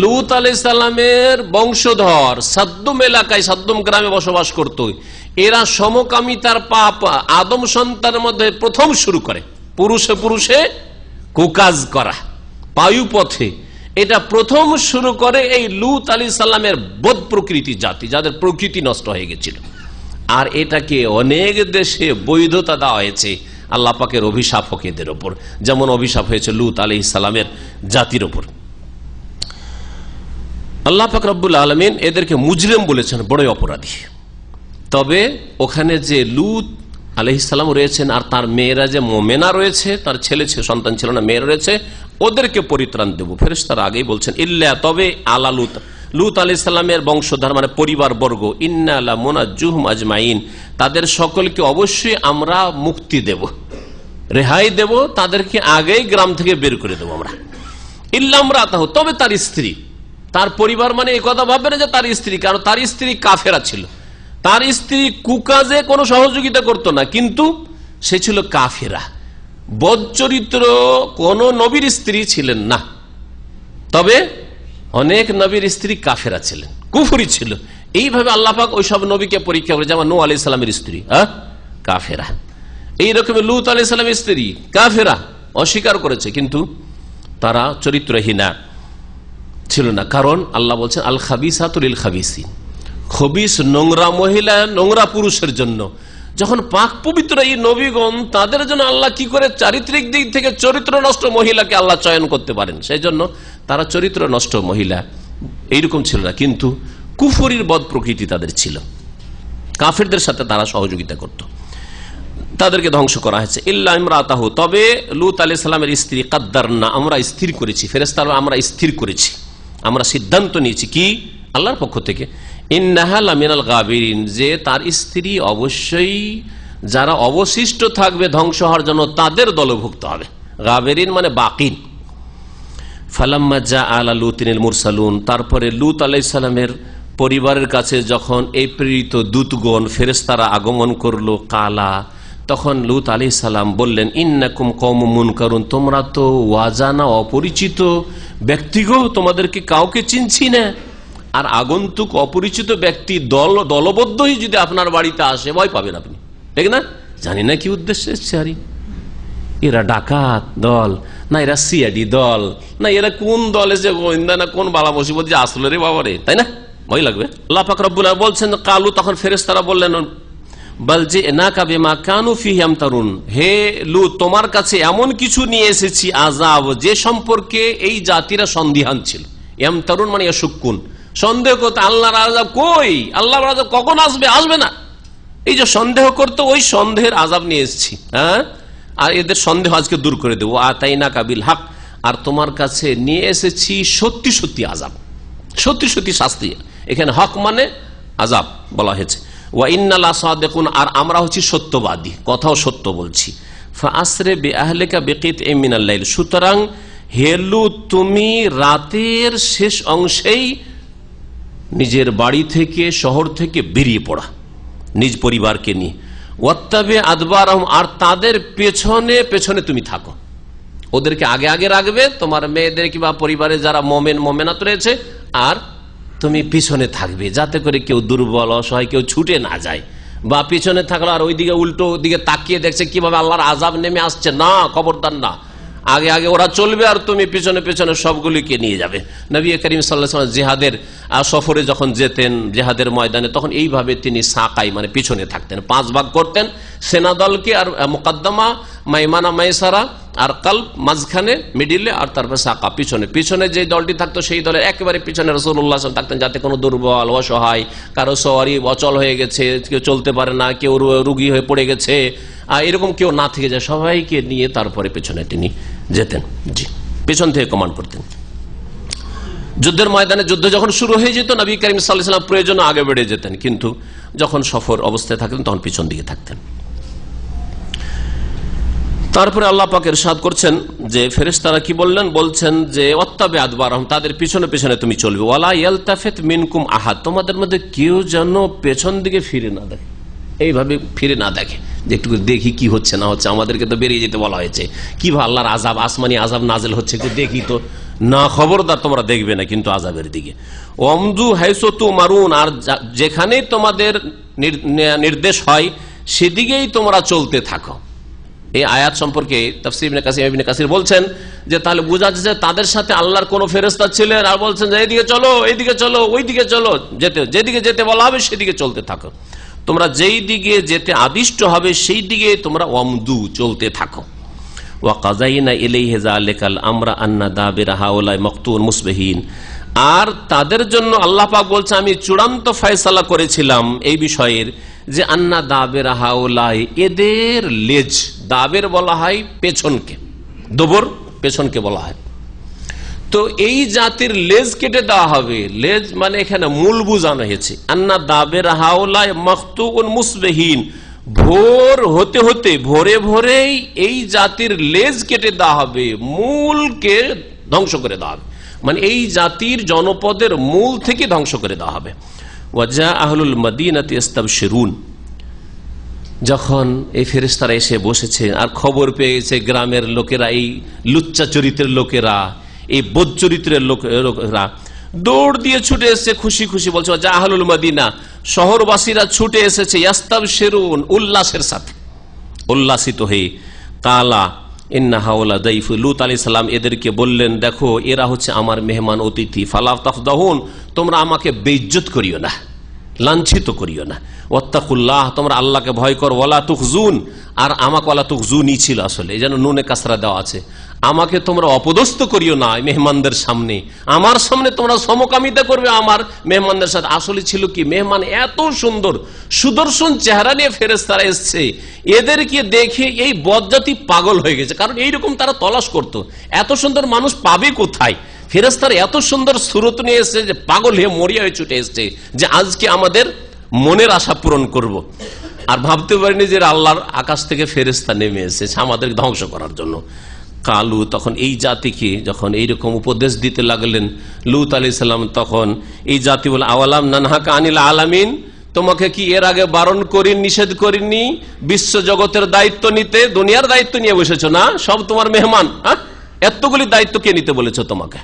লূত আলাইহিস সালামের বংশধর, সাদ্দুম এলাকায়, সাদ্দুম গ্রামে বসবাস করত। এরা সমকামিতার পাপ আদম সন্তানের মধ্যে প্রথম শুরু করে, পুরুষে পুরুষে কুকাজ করা, পায়ুপথে, এটা প্রথম শুরু করে এই লূত আলাইহিস সালামের বদ প্রকৃতি জাতি, যাদের প্রকৃতি নষ্ট হয়ে গেছিল। আর এটাকে অনেক দেশে বৈধতা দেওয়া হয়েছে আল্লাহ পাকের অভিশাপ হোক এদের ওপর, যেমন অভিশাপ হয়েছে লূত আলাইহিস সালামের জাতির ওপর। আল্লাহ পাক রব্বুল আলামিন এদেরকে মুজরিম বলেছেন, বড় অপরাধী। তবে ওখানে যে লূত আলাইহিস সালাম রয়েছেন আর তার মেয়েরা যে মোমেনা রয়েছে, তার ছেলে সন্তান ছিল না, মেয়েরা রয়েছে, ওদেরকে পরিত্রাণ দেব। ফেরেশতারা আগেই বলছেন ইল্লা, তবে আলা লূত, লূত আলাইহিস সালামের বংশধর মানে পরিবার বর্গ, ইন্না লা মুনাজ্জুহুম আজমাইন, তাদের সকলকে অবশ্যই আমরা মুক্তি দেব, রেহাই দেব, তাদেরকে আগেই গ্রাম থেকে বের করে দেব আমরা। ইল্লা ইমরাতাহু, তবে তার স্ত্রী, তার পরিবার মানে এই কথা ভাববে না যে তার স্ত্রী, কারণ তার স্ত্রী কাফেরা ছিল, তার স্ত্রী কুকাজে কোনো সহযোগিতা করত না, কিন্তু সে ছিল কাফেরা, বদচরিত্র, কোন নবীর স্ত্রী ছিলেন না। তবে অনেক নবীর স্ত্রী কাফেরা ছিলেন, কুফরি ছিল। এইভাবে আল্লাহ পাক ওই সব নবীকে পরীক্ষা করে, যেমন নূহ আলাইহিস সালামের স্ত্রী কাফেরা, এইরকম লূত আলাইহিস সালামের স্ত্রী কাফেরা, অস্বীকার করেছে, কিন্তু তারা চরিত্রহীনা ছিল না। কারণ আল্লাহ বলছেন আল খাবিসাতু লিল খাবিসিন, খবিস নোংরা মহিলা নোংরা পুরুষের জন্য। যখন পাক পবিত্র এই নবীগণ, তাদের জন্য আল্লাহ কি করে চারিত্রিক দিক থেকে চরিত্র নষ্ট মহিলাকে আল্লাহ চয়ন করতে পারেন, সেই জন্য তারা চরিত্র নষ্ট মহিলা এইরকম ছিল না, কিন্তু কুফরির বদ প্রকৃতি তাদের ছিল, কাফেরদের সাথে তারা সহযোগিতা করত, তাদেরকে ধ্বংস করা হয়েছে। ইল্লা ইমরাতাহু, তবে লূত আলাইহিস সালামের স্ত্রী কাদ্দারনা, আমরা স্থির করেছি, ফেরেশতারা আমরা স্থির করেছি, আমরা সিদ্ধান্ত নিয়েছি কি আল্লাহর পক্ষ থেকে, ইন্নাহা লামিনাল গাবিরিন, যে তার স্ত্রী অবশ্যই যারা অবশিষ্ট থাকবে ধ্বংস হওয়ার জন্য তাদের দলভুক্ত হবে। গাবিরিন মানে বাকিন। ফালাম্মা জা আলা লুতিনিল মুরসালুন, তারপরে লূত আলাইহিস সালামের পরিবারের কাছে যখন এই প্রেরিত দূতগণ ফেরেশতারা আগমন করলো, কালা, তখন লূত আলাইহিস সালাম বললেন ইন্নাকুম কওমুম মুনকারুন, তোমরা তো ওয়াজানা, অপরিচিত ব্যক্তিগো, তোমাদেরকে কাউকে চিনছি না। আর আগন্তুক অপরিচিত ব্যক্তি দলবদ্ধই যদি আপনার বাড়িতে আসে, ভয় পাবেন আপনি, ঠিক না? জানি না কি উদ্দেশ্যে এসছে, আরে এরা ডাকাত দল না, এরা সিআইডি দল না, এরা কোন দলে যে গোয়েন্দা না কোন বালা মুসিবত যে আসলো রে বাবা রে, তাই না? ভয় লাগবে। আল্লাহ পাক রব্বুল আলামিন বলছেন কালু, তখন ফেরেশতারা বললেন বল যে এনাকা বিমা কানু ফিহি ইয়ামতারুন, হে লূত, তোমার কাছে এমন কিছু নিয়ে এসেছি আযাব, যে সম্পর্কে এই জাতিরা সন্দিহান ছিল। ইয়ামতারুন মানে ইয়াশুক্কুন, সন্দেহ করতে, আল্লাহর আযাব কই, আল্লাহর আযাব কখন আসবে, আসবে না, এই যে সন্দেহ করতে, ওই সন্দেহের আযাব নিয়ে এসেছি। হ্যাঁ, আর এদের সন্দেহ আজকে দূর করে দেবো। আতাইনাকা বিল হক, আর তোমার কাছে নিয়ে এসেছি সত্যি সত্যি আযাব, সত্যি সত্যি শাস্তি। এখানে হক মানে আযাব বলা হয়েছে। ওয়া ইন্না লা সাদিকুন, আর আমরা হচ্ছি সত্যবাদী, কথাও সত্য বলছি। ফাআসরি বিআহলিকা বিকিতইম মিনাল লাইল, সুতরাং হে লূত, তুমি রাতের শেষ অংশেই নিজের বাড়ি থেকে, শহর থেকে বেরিয়ে পড়া নিজ পরিবারকে নিয়ে। ওয়াত্তাবি আদবারহুম, আর তাদের পেছনে পেছনে তুমি থাকো, ওদেরকে আগে আগে রাখবে, তোমার মেয়েদের কিংবা পরিবারে যারা মোমেনাত রয়েছে, আর তুমি পিছনে থাকবে, যাতে করে কেউ দুর্বল অসহায় কেউ ছুটে না যায়। বা পিছনে থাকলো আর ওইদিকে উল্টো দিকে তাকিয়ে দেখছে কিভাবে আল্লাহর আযাব নেমে আসছে, না, খবরদার না, আগে আগে ওরা চলবে আর তুমি পিছনে পিছনে সবগুলিকে নিয়ে যাবে। নবী করিম সাল্লাল্লাহু আলাইহি ওয়াসাল্লাম জিহাদের সফরে যখন যেতেন, জিহাদের ময়দানে, তখন এইভাবে তিনি সাকাই মানে পিছনে থাকতেন, 5 ভাগ করতেন সেনা দলকে, আর মুকদ্দমা, মাইমানা, মাইসারা আর কালব মাঝখানে, মিডিলে, আর তারপর সাকা পিছনে। পিছনে যে দলটি থাকতো সেই দলের একেবারে পিছনে রাসূলুল্লাহ সাল্লাল্লাহু আলাইহি ওয়াসাল্লাম থাকতেন, যাতে কোনো দুর্বল, অসহায়, কারো সওয়ারি অচল হয়ে গেছে, কেউ চলতে পারে না, কেউ রোগী হয়ে পড়ে গেছে, এরকম কেউ না থেকে যায়, সবাইকে নিয়ে তারপরে পেছনে তিনি যেতেন। জি, পেছন থেকে কমান্ড করতেন। যুদ্ধের ময়দানে যুদ্ধ যখন শুরু হয়ে যেত, নবী করিম সাল্লাল্লাহু আলাইহি ওয়াসাল্লাম প্রয়োজনে আগে বেড়ে যেতেন, কিন্তু যখন সফর অবস্থায় থাকতেন তখন পিছন দিকে থাকতেন। তারপরে আল্লাহ পাক ইরশাদ করছেন যে ফেরেশতারা কি বললেন, বলছেন যে ওয়াত্তাবি আদবারহুম, তাদের পিছনে পিছনে তুমি চলবে, ওয়ালা ইয়ালতাফিত মিনকুম আহাদ, তোমাদের মধ্যে কেউ যেন পেছন দিকে ফিরে না দেখে, এইভাবে ফিরে না দেখে যে একটু দেখি কি হচ্ছে না হচ্ছে, আমাদেরকে তো বেরিয়ে যেতে বলা হয়েছে, কিভাবে আল্লাহর আযাব, আসমানি আযাব নাজিল হচ্ছে, একটু দেখি তো, না, খবরদার তোমরা দেখবে না কিন্তু আযাবের দিকে। ওয়ামদু হাইসু তুমারুন, আর যেখানেই তোমাদের নির্দেশ হয় সেদিকেই তোমরা চলতে থাকো। এই আয়াত সম্পর্কে তাফসীর ইবনে কাসির বলছেন যে তাহলে বোঝা যাচ্ছে তাদের সাথে আল্লাহর কোন ফেরেশতা ছিলেন, আর বলছেন যে এইদিকে চলো, এইদিকে চলো, ওইদিকে চলো, যেদিকে যেতে বলা হবে সেদিকে চলতে থাকো, তোমরা যেই দিকে যেতে আদিষ্ট হবে সেই দিকে তোমরা ওয়ামদু চলতে থাকো। ওয়া কাযাইনা ইলাইহি যালিকাল আমরা আন্না দাবিরা হাউলাই মাকতুন মুসবিহিন, আর তাদের জন্য আল্লাহ পাক বলছে আমি চূড়ান্ত ফয়সালা করেছিলাম এই বিষয়ের যে আন্না দাবিরা হাউলাই, এদের লেজ, দাবের বলা হয় পেছনকে, দবর পেছনকে বলা হয়, তো এই জাতির লেজ কেটে দেওয়া হবে। লেজ মানে এখানে মূল বুঝানো হয়েছে, আন্না দাবের হাওলাই মাকতুন মুসবিহিন, ভোর হতে হতে ভোরে ভোরেই এই জাতির লেজ কেটে দেওয়া হবে, মূলকে ধ্বংস করে দেওয়া হবে, মানে এই জাতির জনপদের মূল থেকে ধ্বংস করে দেওয়া হবে। ওয়াজা আহলুল মদিনাতি ইস্তাবশিরুন, যখন এই ফেরেশতারা এসে বসেছে আর খবর পেয়েছে গ্রামের লোকেরা, এই লুচ্চা চরিত্রের লোকেরা, এই বোধ চরিত্রের লোকেরা দৌড় দিয়ে ছুটে এসেছে, খুশি খুশি বলছে ওয়াজা আহলুল মদিনা, শহরবাসীরা ছুটে এসেছে, ইস্তাবশিরুন, উল্লাসের সাথে, উল্লাসিত হয়ে, কালা ইন্না হাওলা দাইফু, লূত আলাইহিস সালাম এদেরকে বললেন দেখো এরা হচ্ছে আমার মেহমান অতিথি, ফালা তাফদাহুন, তোমরা আমাকে বেইজ্জত করিও না, লাঞ্ছিত করিও না, ওয়াত্তাকুল্লাহ, তোমরা আল্লাহকে ভয় করো, ওয়ালা তুখজুন, আর আমাকে ওয়ালা তুখজুনি ছিল আসলে, এই যেন নুনে কাসরা দেওয়া আছে, আমাকে তোমরা অপদস্থ করিও না মেহমানদের সামনে, আমার সামনে তোমরা সমকামিতা করবে আমার মেহমানদের সাথে। আসলে ছিল কি, মেহমান এত সুন্দর সুদর্শন চেহারা নিয়ে ফেরেশতারা এসছে, এদেরকে দেখে এই বদজাতি পাগল হয়ে গেছে, কারণ এইরকম তারা তলাশ করত, এত সুন্দর মানুষ পাবে কোথায়, ফেরেশতারা এত সুন্দর সুরত নিয়ে এসছে যে পাগল হয়ে মরিয়া হয়ে ছুটে এসছে যে আজকে আমাদের মনের আশা পূরণ করব। আর ভাবতে পারিনি যে আল্লাহর আকাশ থেকে ফেরেশতা নেমে এসেছে আমাদের ধ্বংস করার জন্য। কালু, তখন এই জাতিকে যখন এইরকম উপদেশ দিতে লাগলেন লূত আলাইহিস সালাম, তখন এই জাতি বলে আওয়ালাম নানহাকা আনিল আলামিন, তোমাকে কি এর আগে বারণ করি, নিষেধ করিনি বিশ্ব জগতের দায়িত্ব নিতে? দুনিয়ার দায়িত্ব নিয়ে বসেছো না, সব তোমার মেহমান, এতগুলি দায়িত্ব কে নিতে বলেছো তোমাকে?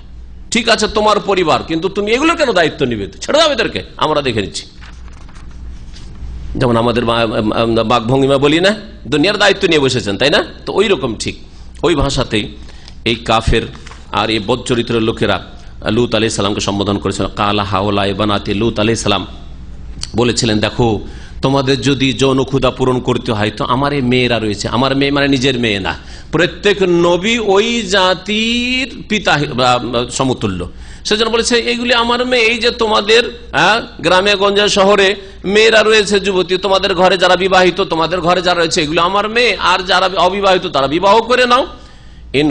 ঠিক আছে তোমার পরিবার, কিন্তু তুমি এগুলো কেন দায়িত্ব নিবে? ছেড়ে দাও এদেরকে, আমরা দেখে নিচ্ছি। যেমন আমাদের বাঘভঙ্গিমা বলি না, দুনিয়ার দায়িত্ব নিয়ে বসেছেন, তাই না? তো ওই রকম ঠিক ওই ভাষাতেই এই কাফের আর এই বদ চরিত্রের লোকেরা লূত আলাইহিস সালামকে সম্বোধন করেছিল। কালা হাওলা বানাতে, লূত আলাইহিস সালাম বলেছিলেন দেখো তোমাদের যদি যৌন ক্ষুধা পূরণ করতে হয় তো আমার এই মেয়েরা রয়েছে, আমার মেয়ে মানে নিজের মেয়ে না, প্রত্যেক নবী ওই জাতির পিতা সমতুল্য, সেজন্য বলেছে এইগুলি আমার মেয়ে। এই যে তোমাদের গ্রামে গঞ্জে শহরে মেয়েরা রয়েছে, যুবতী, তোমাদের ঘরে যারা বিবাহিত, তোমাদের ঘরে যারা রয়েছে এগুলো আমার মেয়ে, আর যারা অবিবাহিত তারা বিবাহ করে নাও।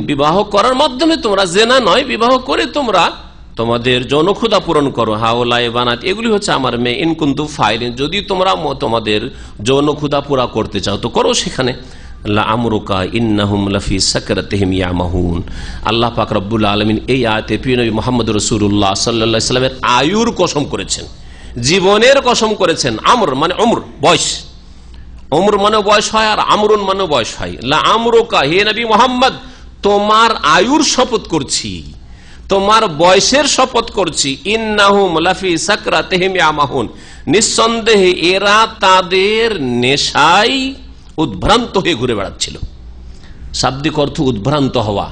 বিবাহ করার মাধ্যমে তোমরা জেনা নয়, বিবাহ করে তোমরা তোমাদের যৌন ক্ষুধা পূরণ করো। হাওলায় বানাত, এগুলি হচ্ছে আমার মেয়ে। ইনকুন্তু ফাইলিন, যদি তোমরা তোমাদের যৌন ক্ষুধা পুরা করতে চাও তো করো সেখানে। লাআমরুকা ইন্নাহুম লাফি সাকরাতিহিম ইয়ামাহুন। আল্লাহ পাক রব্বুল আলামিন এই আয়াতে প্রিয় নবী মুহাম্মদ রাসূলুল্লাহ সাল্লাল্লাহু আলাইহি ওয়াসাল্লামের আয়ুর কসম করেছেন, জীবনের কসম করেছেন। আমর মানে উমর, বয়স, উমর মানে বয়স হয়, আর আমরুন মানে বয়স হয়। লাআমরুকা, হে নবী মুহাম্মদ তোমার আয়ুর শপথ করছি, তোমার বয়সের শপথ করছি, ইন্নাহুম লাফি সাকরাতিহিম ইয়ামাহুন, নিঃসন্দেহে এরা তাদের নেশায় উদ্ভ্রান্ত হয়ে ঘুরে বেড়াচ্ছিল। শাব্দিক অর্থ উদ্ভ্রান্ত হওয়া,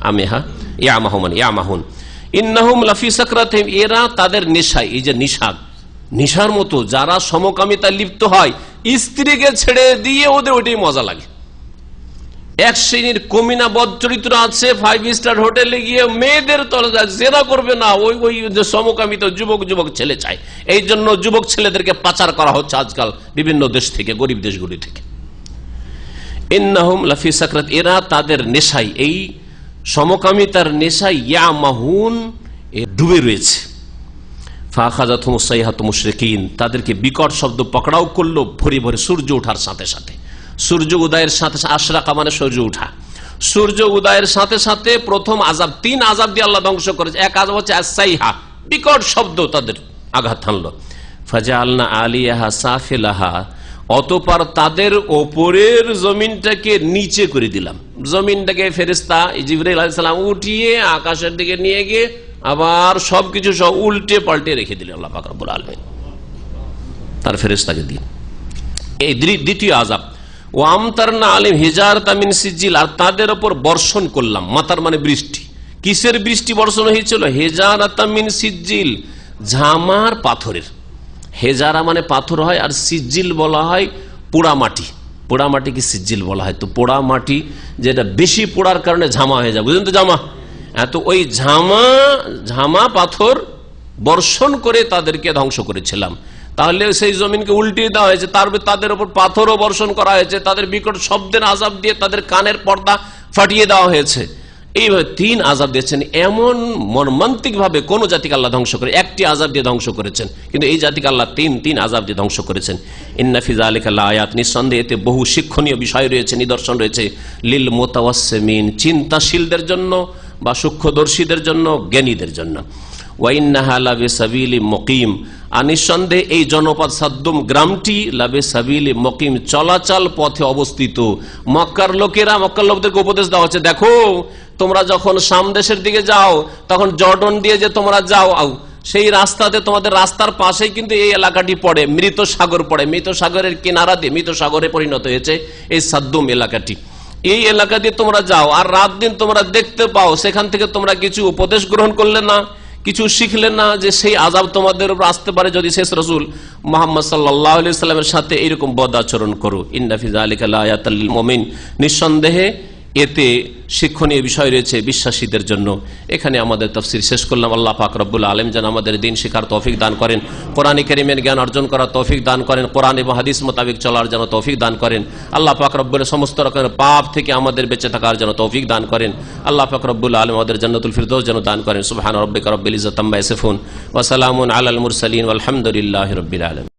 আমেহা ইয়ামাহুন ইয়ামাহুন, ইন্নাহুম লাফি সাকরাতিহিম, এরা তাদের নেশায়, এই যে নেশার মতো যারা সমকামিতা লিপ্ত হয়, স্ত্রীকে ছেড়ে দিয়ে ওদের ওইটাই মজা লাগে। এক শ্রেণীর কমিনা বদ চরিত্র আছে, 5 স্টার হোটেলে গিয়ে মেয়েদের জেনা করবে না, ওই যে সমকামিত যুবক ছেলে চায়। এই জন্য যুবক ছেলেদেরকে পাচার করা হচ্ছে আজকাল বিভিন্ন দেশ থেকে, গরিব দেশগুলি থেকে। ইন্নাহুম লাফি সাকরাত, এরা তাদের নেশায়, এই সমকামিতার নেশায় ইয়ামাহুন, ডুবে রয়েছে। ফাখাযাতহুমুস সাইহাতু মুশরিকিন, তাদেরকে বিকট শব্দ পকড়াও করলো ভোরে ভোরে সূর্য ওঠার সাথে সাথে। সূর্য উদয়ের সাথে, আশরাকা মানে সূর্য উঠা, সূর্য উদয়ের সাথে সাথে প্রথম আযাব, 3 আযাব দিয়ে আল্লাহ ধ্বংস করেছে। এক আযাব হচ্ছে আস-সাইহা, বিকট শব্দ তাদের আঘাত হানলো। ফাজআলনা আলিয়াহা সাফিলাহা, অতঃপর তাদের ওপরের জমিনটাকে নিচে করে দিলাম। জমিনটাকে ফেরেশতা জিবরাইল আলাইহিস সালাম উঠিয়ে আকাশের দিকে নিয়ে গিয়ে আবার সবকিছু সব উল্টে পাল্টে রেখে দিলেন আল্লাহ পাক রব্বুল আলামিন তার ফেরেশতাকে দিয়ে। এই দ্বিতীয় আযাব, ও আমতারনা আলাইহিম হিজারাতাম মিন সিজিল, আর তাদের উপর বর্ষণ করলাম। মাতার মানে বৃষ্টি। কিসের বৃষ্টি বর্ষণ হয়েছিল? হিজারাতাম মিন সিজিল, ঝামার পাথরের। হেজারা মানে পাথর হয়, আর সিজিল বলা হয় পোড়া মাটি। পোড়া মাটিকে সিজিল বলা হয়। তো পোড়া মাটি যেটা বেশি পোড়ার কারণে ঝামা হয়ে যায়, বুঝলেন তো, জামা। তো ওই ঝামা পাথর বর্ষণ করে তাদেরকে ধ্বংস করেছিলাম। তাহলে সেই জমিনকে উল্টিয়ে দেওয়া হয়েছে, তাদের উপর পাথরও বর্ষণ করা হয়েছে, তাদের বিকট শব্দের আযাব দিয়ে তাদের কানের পর্দা ফাটিয়ে দেওয়া হয়েছে। এইভাবে 3 আযাব দিয়েছেন। এমন মর্মান্তিক ভাবে কোন জাতিকে আল্লাহ ধ্বংস করে একটি আযাব দিয়ে ধ্বংস করেছেন, কিন্তু এই জাতিকে আল্লাহ 3 আযাব দিয়ে ধ্বংস করেছেন। ইন্না ফি যালিকা লাআয়াত, নিঃসন্দেহে এতে বহু শিক্ষণীয় বিষয় রয়েছে, নিদর্শন রয়েছে। লিল মুতাওয়াসসিমিন, চিন্তাশীলদের জন্য বা সূক্ষ্মদর্শীদের জন্য, জ্ঞানীদের জন্য। ওয়া ইন্নাহা লাবিসাবিলি মুকিম, আর নিঃসন্দেহে এই জনপদ সাদ্দুম গ্রামটি লাবিসাবিলি মুকিম, চলাচল পথে অবস্থিত। মক্কার লোকদেরকে উপদেশ দেওয়া হচ্ছে, দেখো তোমরা যখন শাম দেশের দিকে যাও, তখন জর্ডন দিয়ে যে তোমরা যাও, সেই রাস্তাতে তোমাদের রাস্তার পাশেই কিন্তু এই এলাকাটি পড়ে, মৃত সাগর পড়ে। মৃত সাগরের কিনারা দিয়ে মৃত সাগরে পরিণত হয়েছে এই সাদ্দুম এলাকাটি। এই এলাকা দিয়ে তোমরা যাও, আর রাত দিন তোমরা দেখতে পাও, সেখান থেকে তোমরা কিছু উপদেশ গ্রহণ করলে না, কিছু শিখলেন না, যে সেই আযাব তোমাদের উপর আসতে পারে যদি শেষ রাসূল মুহাম্মদ সাল্লাল্লাহু আলাইহি সাল্লামের সাথে এরকম বদ আচরণ করো। ইন্না ফি যালিকা লাআয়াতাল লিল মুমিন, নিঃসন্দেহে এতে শিক্ষণীয় বিষয় রয়েছে বিশ্বাসীদের জন্য। এখানে আমাদের তাফসীর শেষ করলাম। আল্লাহ পাক রব্বুল আলামিন যেন আমাদের দ্বীন শিখার তৌফিক দান করেন, কোরআন কারীমের জ্ঞান অর্জন করার তৌফিক দান করেন, কোরআন এবং হাদিস মোতাবেক চলার যেন তৌফিক দান করেন। আল্লাহ পাক রব্বুল সমস্ত রকমের পাপ থেকে আমাদের বেঁচে থাকার যেন তৌফিক দান করেন। আল্লাহ পাক রব্বুল আলামিন আমাদের জান্নাতুল ফিরদৌস যেন দান করেন। সুবহান রাব্বিকা রাব্বিল ইজ্জাতি আম্মা ইয়াসিফুন ওয়া সালামুন আলাল মুরসালিন ওয়াল হামদুলিল্লাহি রাব্বিল আলামিন।